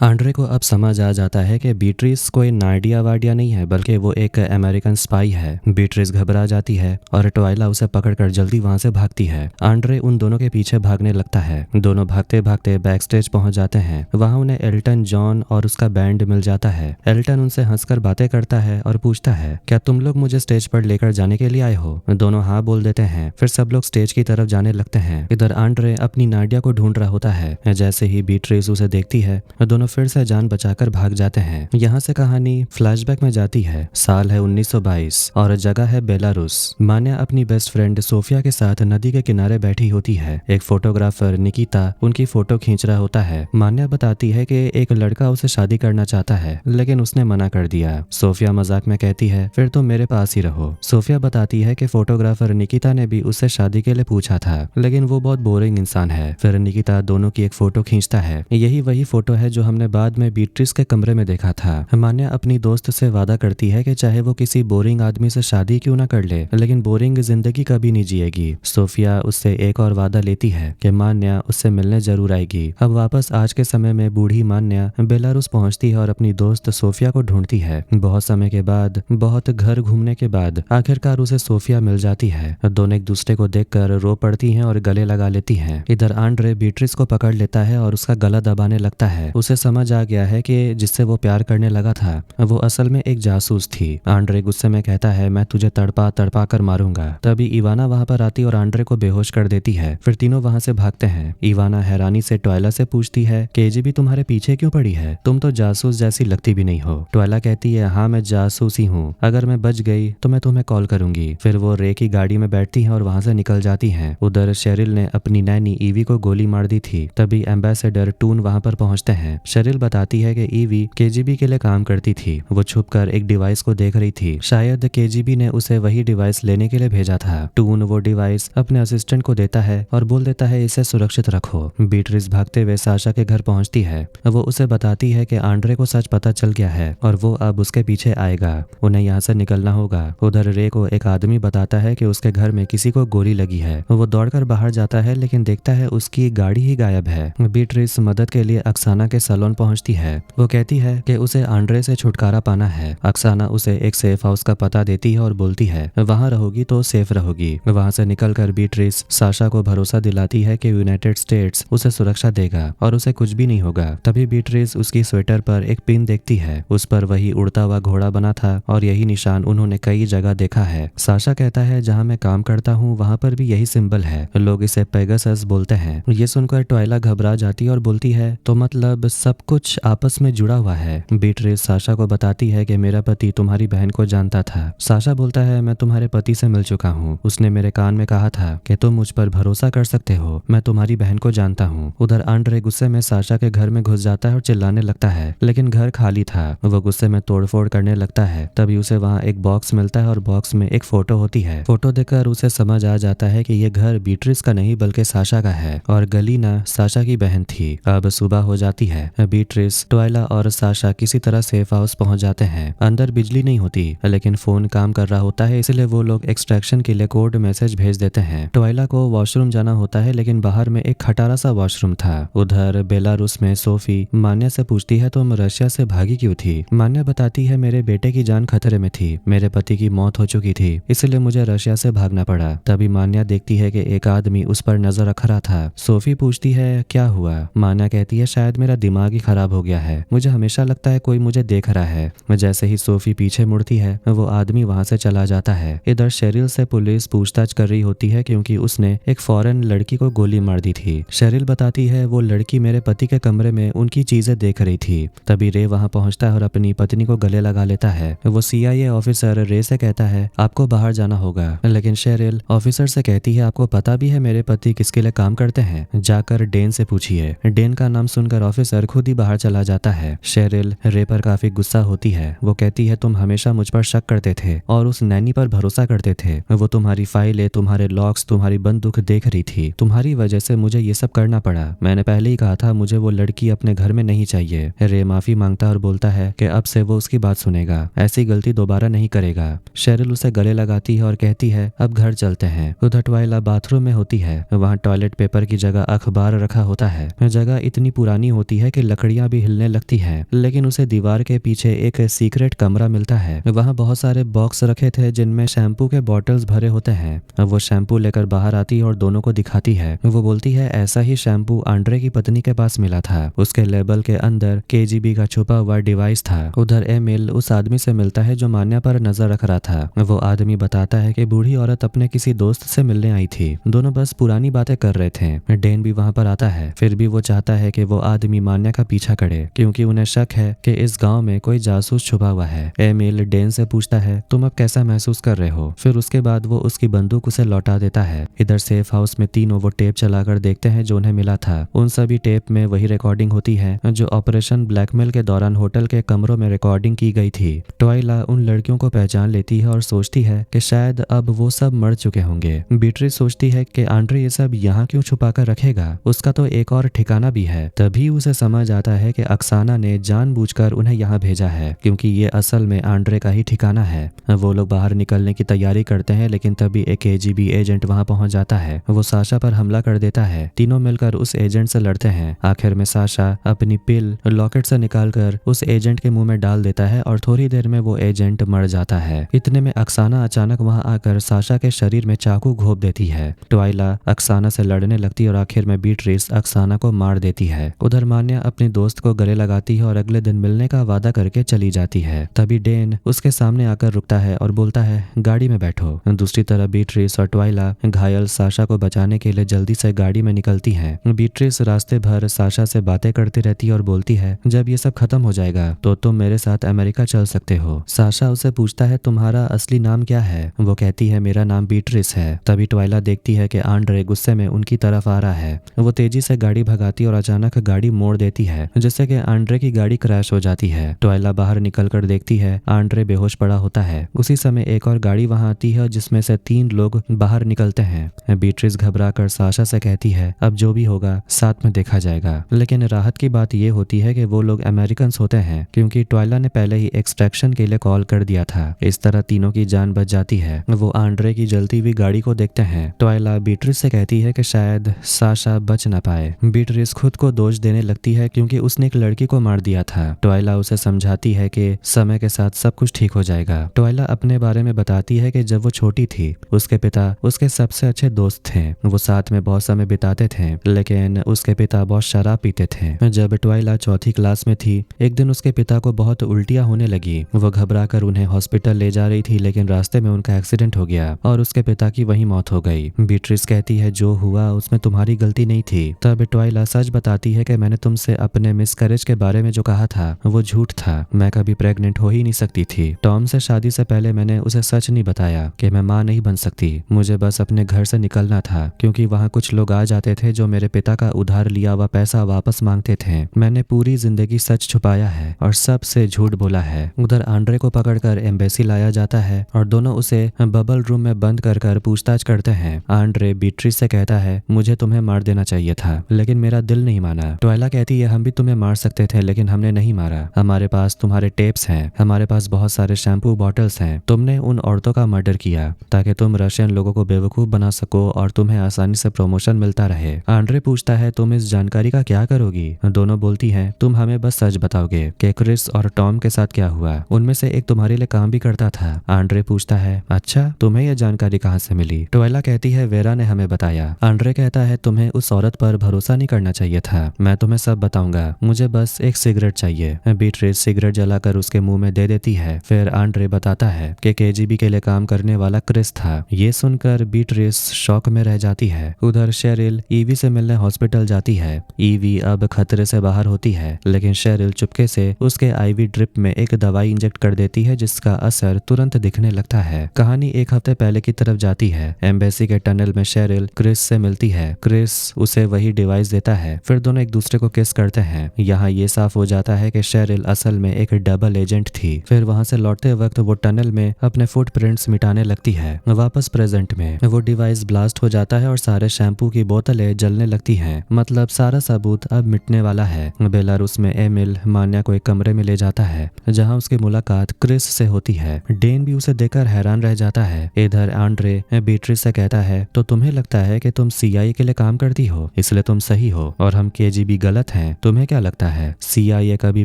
आंड्रे को अब समझ आ जाता है कि बीट्रिस कोई नाडिया वाडिया नहीं है बल्कि वो एक अमेरिकन स्पाई है। बीट्रिस घबरा जाती है और ट्वाइला उसे पकड़कर जल्दी वहां से भागती है। आंड्रे उन दोनों के पीछे भागने लगता है। दोनों भागते भागते बैक स्टेज पहुंच जाते हैं। वहां उन्हें एल्टन जॉन और उसका बैंड मिल जाता है। एल्टन उनसे हंसकर बातें करता है और पूछता है क्या तुम लोग मुझे स्टेज पर लेकर जाने के लिए आए हो। दोनों हाँ बोल देते हैं। फिर सब लोग स्टेज की तरफ जाने लगते हैं। इधर आंड्रे अपनी नाडिया को ढूंढ रहा होता है। जैसे ही बीट्रिस उसे देखती है दोनों दोनों फिर से जान बचाकर भाग जाते हैं। यहाँ से कहानी फ्लैशबैक में जाती है। साल है 1922 और जगह है बेलारूस। मान्या अपनी बेस्ट फ्रेंड सोफिया के साथ नदी के किनारे बैठी होती है। एक फोटोग्राफर निकिता उनकी फोटो खींच रहा होता है। मान्या बताती है कि एक लड़का उसे शादी करना चाहता है, लेकिन उसने मना कर दिया। सोफिया मजाक में कहती है, फिर तो मेरे पास ही रहो। सोफिया बताती है कि फोटोग्राफर निकिता ने भी उससे शादी के लिए पूछा था, लेकिन वो बहुत बोरिंग इंसान है। फिर निकिता दोनों की एक फोटो खींचता है। यही वही फोटो है जो हमने बाद में बीट्रिस के कमरे में देखा था। मान्या अपनी दोस्त से वादा करती है कि चाहे वो किसी बोरिंग आदमी से शादी क्यों ना कर ले, लेकिन बोरिंग जिंदगी कभी नहीं जिएगी। सोफिया उससे एक और वादा लेती है कि मान्या उससे मिलने जरूर आएगी। अब वापस आज के समय में बूढ़ी मान्या बेलारूस पहुंचती है और अपनी दोस्त सोफिया को ढूंढती है। बहुत समय के बाद, बहुत घर घूमने के बाद आखिरकार उसे सोफिया मिल जाती है। दोनों एक दूसरे को देखकर रो पड़ती हैं और गले लगा लेती हैं। इधर आंड्रे बीट्रिस को पकड़ लेता है और उसका गला दबाने लगता है। उसे समझ आ गया है कि जिससे वो प्यार करने लगा था वो असल में एक जासूस थी। आंड्रे गुस्से में कहता है, मैं तुझे तड़पा तड़पा कर मारूंगा। तभी इवाना वहां पर आती और आंड्रे को बेहोश कर देती है। फिर तीनों वहां से भागते हैं। इवाना हैरानी से ट्वाइला से पूछती है, केजीबी तुम्हारे पीछे क्यों पड़ी है? तुम तो जासूस जैसी लगती भी नहीं हो। ट्वाइला कहती है, हाँ मैं जासूस ही हूँ, अगर मैं बच गई तो मैं तुम्हें कॉल करूंगी। फिर वो रे की गाड़ी में बैठती हैं और वहां से निकल जाती हैं। उधर शेरिल ने अपनी नैनी ईवी को गोली मार दी थी। तभी एम्बेसडर टून वहां पर पहुंचते हैं। शेरिल बताती है कि ईवी केजीबी के लिए काम करती थी। वो छुपकर एक डिवाइस को देख रही थी। शायद केजीबी ने उसे वही डिवाइस लेने के लिए भेजा था। टून वो डिवाइस अपने असिस्टेंट को देता है और बोल देता है, इसे सुरक्षित रखो। बीट्रिस भागते हुए साशा के घर पहुंचती है। वो उसे बताती है कि आंड्रे को सच पता चल गया है और वो अब उसके पीछे आएगा। उन्हें यहाँ से निकलना होगा। उधर रे को एक आदमी बताता है कि उसके घर में किसी को गोली लगी है। वो दौड़कर बाहर जाता है, लेकिन देखता है उसकी गाड़ी ही गायब है। बीट्रिस मदद के लिए अक्साना के सैलून पहुंचती है। वो कहती है कि उसे आंड्रे से छुटकारा पाना है। अक्साना उसे एक सेफ हाउस का पता देती है और बोलती है, वहां रहोगी तो सेफ रहोगी। वहां से निकलकर बीट्रिस साशा को भरोसा दिलाती है कि यूनाइटेड स्टेट्स उसे सुरक्षा देगा और उसे कुछ भी नहीं होगा। तभी बीट्रिस उसकी स्वेटर पर एक पिन देखती है। उस पर वही उड़ता हुआ घोड़ा बना था और यही निशान उन्होंने कई जगह देखा है। साशा कहता है, जहाँ मैं काम करता हूँ वहां पर भी यही सिंबल है। लोग इसे पेगासस बोलते हैं। ये सुनकर ट्वाइला घबरा जाती है और बोलती है, तो मतलब सब कुछ आपस में जुड़ा हुआ है। बीट्रिस साशा को बताती है कि मेरा पति तुम्हारी बहन को जानता था। साशा बोलता है, मैं तुम्हारे पति से मिल चुका हूँ। उसने मेरे कान में कहा था कि तुम मुझ पर भरोसा कर सकते हो, मैं तुम्हारी बहन को जानता हूँ। उधर आंड्रे गुस्से में साशा के घर में घुस जाता है और चिल्लाने लगता है, लेकिन घर खाली था। वो गुस्से में तोड़फोड़ करने लगता है। तभी उसे वहाँ एक बॉक्स मिलता है और बॉक्स में एक फोटो होती है। फोटो देखकर उसे समझ आ जाता है कि ये घर बीट्रिस का नहीं बल्कि साशा का है और गलीना साशा की बहन थी। अब सुबह हो जाती है। बीट्रिस, ट्वाइला और साशा किसी तरह सेफ हाउस पहुंच जाते हैं। अंदर बिजली नहीं होती, लेकिन फोन काम कर रहा होता है, इसलिए वो लोग एक्सट्रैक्शन के लिए कोड मैसेज भेज देते हैं। ट्वाइला को वॉशरूम जाना होता है, लेकिन बाहर में एक खटारा सा वॉशरूम था। उधर बेलारूस में सोफी मान्या से पूछती है, तुम रशिया से भागी क्यों थी? मान्या बताती है, मेरे बेटे की जान खतरे में थी, मेरे पति की मौत हो चुकी थी, इसलिए मुझे रशिया से भागना पड़ा। तभी मान्या देखती है कि एक आदमी उस पर नजर रख रहा था। सोफी पूछती है, क्या हुआ? मान्या कहती है, शायद मेरा दिमाग ही खराब हो गया है, मुझे हमेशा लगता है कोई मुझे देख रहा है। जैसे ही सोफी पीछे मुड़ती है, वो आदमी वहां से चला जाता है। इधर शेरिल से पुलिस पूछताछ कर रही होती है, क्योंकि उसने एक फॉरेन लड़की को गोली मार दी थी। शेरिल बताती है, वो लड़की मेरे पति के कमरे में उनकी चीजें देख रही थी। तभी रे वहां पहुंचता है और अपनी पत्नी को गले लगा लेता है। वो CIA ऑफिसर रे से कहता है, आपको बाहर जाना होगा, लेकिन शेरिल ऑफिसर से कहती है, आपको पता भी है मेरे पति किसके लिए काम करते हैं? जाकर डेन से पूछिए। डेन का नाम सुनकर ऑफिसर खुद ही बाहर चला जाता है। शेरिल रे पर काफी गुस्सा होती है। वो कहती है, तुम हमेशा मुझ पर शक करते थे और उस नैनी पर भरोसा करते थे। वो तुम्हारी फाइलें, तुम्हारे लॉक्स, तुम्हारी बंदूक देख रही थी। तुम्हारी वजह से मुझे ये सब करना पड़ा। मैंने पहले ही कहा था मुझे वो लड़की अपने घर में नहीं चाहिए। रे माफी मांगता और बोलता है कि अब से वो उसकी बात सुनेगा, ऐसी गलती दोबारा नहीं करेगा। शेरिल उसे गले लगाती है और कहती है, अब घर चलते हैं। उधर ट्वाइला बाथरूम में होती है। वहाँ टॉयलेट पेपर की जगह अखबार रखा होता है। जगह इतनी पुरानी होती है कि लकड़ियां भी हिलने लगती हैं, लेकिन उसे दीवार के पीछे एक सीक्रेट कमरा मिलता है। वहाँ बहुत सारे बॉक्स रखे थे जिनमें शैम्पू के बॉटल्स भरे होते हैं। वो शैम्पू लेकर बाहर आती है और दोनों को दिखाती है। वो बोलती है, ऐसा ही शैम्पू आंड्रे की पत्नी के पास मिला था। उसके लेबल के अंदर KGB का छुपा हुआ डिवाइस था। उधर एमिल उस आदमी से मिलता है जो मान्या पर नजर रख रहा था। वो आदमी बताता है कि बूढ़ी औरत अपने किसी दोस्त से मिलने आई थी। दोनों बस पुरानी बातें कर रहे थे। डेन भी वहां पर आता है। फिर भी वो चाहता है कि वो आदमी मान्या का पीछा करे क्योंकि उन्हें शक है कि इस गांव में कोई जासूस छुपा हुआ है। एमिल डेन से पूछता है तुम अब कैसा महसूस कर रहे हो। फिर उसके बाद वो उसकी बंदूक उसे लौटा देता है। इधर सेफ हाउस में तीनों वो टेप चलाकर देखते हैं जो उन्हें मिला था। उन सभी टेप में वही रिकॉर्डिंग होती है जो ऑपरेशन ब्लैकमेल के दौरान होटल के कमरों में रिकॉर्डिंग की गई थी। ट्वाइला उन लड़कियों को पहचान लेती है और सोचती है कि शायद अब वो सब मर चुके होंगे। बीट्रिस सोचती है कि आंड्रे ये सब यहाँ क्यों छुपा कर रखेगा, उसका तो एक और ठिकाना भी है। तभी उसे समझ आता है कि अक्साना ने जानबूझकर उन्हें यहाँ भेजा है क्योंकि ये असल में आंड्रे का ही ठिकाना है। वो लोग बाहर निकलने की तैयारी करते हैं लेकिन तभी एक KGB एजेंट वहां पहुंच जाता है। वो साशा पर हमला कर देता है। तीनों मिलकर उस एजेंट से लड़ते हैं। आखिर में साशा अपनी पिल लॉकेट से निकालकर उस एजेंट के मुंह में डाल देता है और थोड़ी देर में वो एजेंट मर जाता है। इतने में अक्साना अचानक वहां आकर साशा के शरीर में चाकू घोंप देती है। ट्वाइला अक्साना से लड़ने लगती है और आखिर में बीट्रिस अक्साना को मार देती है। उधर मान्या अपनी दोस्त को गले लगाती है और अगले दिन मिलने का वादा करके चली जाती है। तभी डेन उसके सामने आकर रुकता है और बोलता है गाड़ी में बैठो। दूसरी तरफ बीट्रिस और ट्वाइला घायल साशा को बचाने के लिए जल्दी से गाड़ी में निकलती है। बीट्रिस रास्ते भर साशा से बातें करती रहती है और बोलती है जब ये सब खत्म हो जाएगा तो तुम मेरे साथ अमेरिका चल सकते हो। साशा उसे पूछता है तुम्हारा असली नाम क्या है। वो कहती है मेरा नाम बीट्रिस है। तभी ट्वाइला देखती है कि आंड्रे गुस्से में उनकी तरफ आ रहा है। वो तेजी से गाड़ी भगाती और अचानक गाड़ी मोड़ देती है जिससे कि आंड्रे की गाड़ी क्रैश हो जाती है। ट्वाइला बाहर निकलकर देखती है आंड्रे बेहोश पड़ा होता है। उसी समय एक और गाड़ी वहां आती है जिसमें से 3 लोग बाहर निकलते हैं। बीट्रिस घबराकर साशा से कहती है अब जो भी होगा साथ में देखा जाएगा। लेकिन राहत की बात यह होती है कि वो लोग अमेरिकन होते हैं क्योंकि ट्वाइला ने पहले ही एक्सट्रैक्शन के लिए कॉल कर दिया था। इस तरह तीनों की जान बच जाती है। वो आंड्रे की जलती हुई गाड़ी को देखते हैं। ट्वाइला बीट्रिस से कहती है कि शायद साशा बच न पाए। बीट्रिस खुद को दोष देने लगती है क्योंकि उसने एक लड़की को मार दिया था। ट्वाइला उसे समझाती है कि समय के साथ सब कुछ ठीक हो जाएगा। ट्वाइला अपने बारे में बताती है कि जब वो छोटी थी उसके पिता उसके सबसे अच्छे दोस्त थे। वो साथ में बहुत समय बिताते थे लेकिन उसके पिता बहुत शराब पीते थे। जब ट्वाइला चौथी क्लास में थी एक दिन उसके पिता को बहुत उल्टियां होने लगी। वो घबराकर उन्हें हॉस्पिटल ले जा रही थी लेकिन रास्ते में उनका एक्सीडेंट हो गया और उसके पिता की वहीं मौत हो गई। बीट्रिस कहती है जो हुआ उसमें तुम्हारी गलती नहीं थी। तब ट्वाइला सच बताती है कि मैंने तुमसे अपने मिसकैरेज के बारे में जो कहा था वो झूठ था। मैं कभी प्रेग्नेंट हो ही नहीं सकती थी। टॉम से शादी से पहले मैंने उसे सच नहीं बताया कि मैं माँ नहीं बन सकती। मुझे बस अपने घर से निकलना था क्योंकि वहाँ कुछ लोग आ जाते थे जो मेरे पिता का उधार लिया हुआ पैसा वापस मांगते थे। मैंने पूरी जिंदगी सच छुपाया है और सबसे झूठ बोला है। उधर आंड्रे को पकड़कर एम्बेसी लाया जाता है और दोनों उसे बबल रूम में बंद कर पूछताछ करते हैं। आंड्रे बीट्रिस से कहता है मुझे तुम्हें मार देना चाहिए था लेकिन मेरा दिल नहीं माना। ट्वाइला कहती है हम भी तुम्हें मार सकते थे लेकिन हमने नहीं मारा। हमारे पास तुम्हारे टेप्स हैं, हमारे पास बहुत सारे शैम्पू बॉटल्स हैं। तुमने उन औरतों का मर्डर किया ताकि तुम रशियन लोगों को बेवकूफ बना सको और तुम्हें आसानी से प्रमोशन मिलता रहे। आंड्रे पूछता है तुम इस जानकारी का क्या करोगी। दोनों बोलती हैं तुम हमें बस सच बताओगे कि क्रिस और टॉम के साथ क्या हुआ। उनमें से एक तुम्हारे लिए काम भी करता था। आंड्रे पूछता है अच्छा तुम्हें यह जानकारी कहाँ से मिली। ट्वाइला कहती है वेरा ने हमें बताया। आंड्रे कहता है तुम्हें उस औरत पर भरोसा नहीं करना चाहिए था। मैं तुम्हें सब बताऊंगा, मुझे बस एक सिगरेट चाहिए। बीट्रिस सिगरेट जलाकर उसके मुंह में दे देती है। फिर आंड्रे बताता है कि KGB के लिए काम करने वाला क्रिस था। ये सुनकर बीट्रिस शॉक में रह जाती है। उधर शेरिल ईवी से मिलने हॉस्पिटल जाती है। ईवी अब खतरे से बाहर होती है लेकिन शेरिल चुपके से उसके IV ड्रिप में एक दवाई इंजेक्ट कर देती है जिसका असर तुरंत दिखने लगता है। कहानी एक हफ्ते पहले की तरफ जाती है। एम्बेसी के टनल में शेरिल क्रिस से मिलती है। क्रिस उसे वही डिवाइस देता है। फिर दोनों एक दूसरे को किस करते हैं। यहाँ ये साफ हो जाता है कि शेरिल असल में एक डबल एजेंट थी। फिर वहां से लौटते वक्त वो टनल में अपने फुटप्रिंट्स मिटाने लगती है। वापस प्रेजेंट में वो डिवाइस ब्लास्ट हो जाता है और सारे शैम्पू की बोतलें जलने लगती हैं। मतलब सारा सबूत अब मिटने वाला है। बेलारूस में एमिल मान्या को एक कमरे में ले जाता है जहां उसकी मुलाकात क्रिस से होती है। डेन भी उसे देखकर हैरान रह जाता है। इधर आंड्रे बीट्रिस से कहता है तो तुम्हें लगता है कि तुम CIA के लिए काम करती हो इसलिए तुम सही हो और हम KGB गलत हैं। तुम्हें क्या लगता है CIA कभी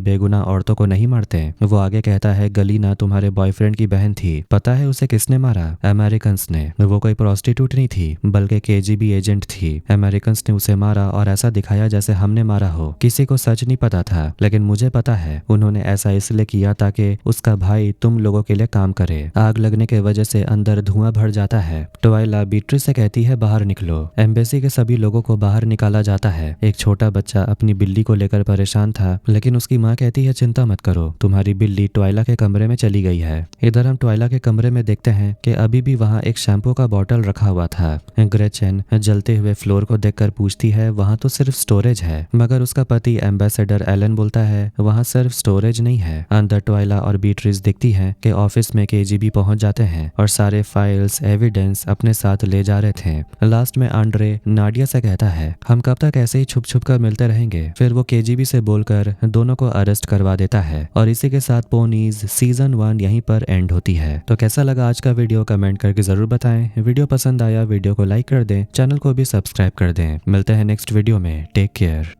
बेगुनाह औरतों को नहीं मारते। वो आगे कहता है गलीना तुम्हारे बॉयफ्रेंड की बहन थी। पता है उसे किसने मारा? अमेरिकन्स ने। वो कोई प्रोस्टिट्यूट नहीं थी बल्कि KGB एजेंट थी। अमेरिकन्स ने उसे मारा और ऐसा दिखाया जैसे हमने मारा हो। किसी को सच नहीं पता था लेकिन मुझे पता है उन्होंने ऐसा इसलिए किया ताकि उसका भाई तुम लोगों के लिए काम करे। आग लगने की वजह से अंदर धुआं भर जाता है। ट्वाइला बीट्रिस से कहती है बाहर निकलो। एम्बेसी के सभी लोगों को बाहर निकाला जाता है। एक छोटा बच्चा अपनी बिल्ली बिल्ली को लेकर परेशान था, लेकिन उसकी माँ कहती है चिंता मत करो, तुम्हारी बिल्ली ट्वाइला के कमरे में चली गई है। इधर हम ट्वाइला के कमरे में देखते हैं कि अभी भी वहाँ एक शैम्पू का बॉटल रखा हुआ था। ग्रेचन जलते हुए फ्लोर को देखकर पूछती है वहाँ तो सिर्फ स्टोरेज है, मगर उसका पति एम्बेसडर एलन बोलता है वहाँ सिर्फ स्टोरेज नहीं है। अंदर ट्वाइला और बीट्रिस दिखती है कि ऑफिस में केजीबी पहुंच जाते हैं और सारे फाइल्स एविडेंस अपने साथ ले जा रहे थे। लास्ट में आंड्रे नाडिया से कहता है हम कब तक ऐसे ही छुप छुप कर मिलते रहेंगे। फिर वो केजीबी से बोलकर दोनों को अरेस्ट करवा देता है और इसी के साथ पोनीज सीजन 1 यहीं पर एंड होती है। तो कैसा लगा आज का वीडियो कमेंट करके जरूर बताएं। वीडियो पसंद आया वीडियो को लाइक कर दें, चैनल को भी सब्सक्राइब कर दें। मिलते हैं नेक्स्ट वीडियो में। Take care.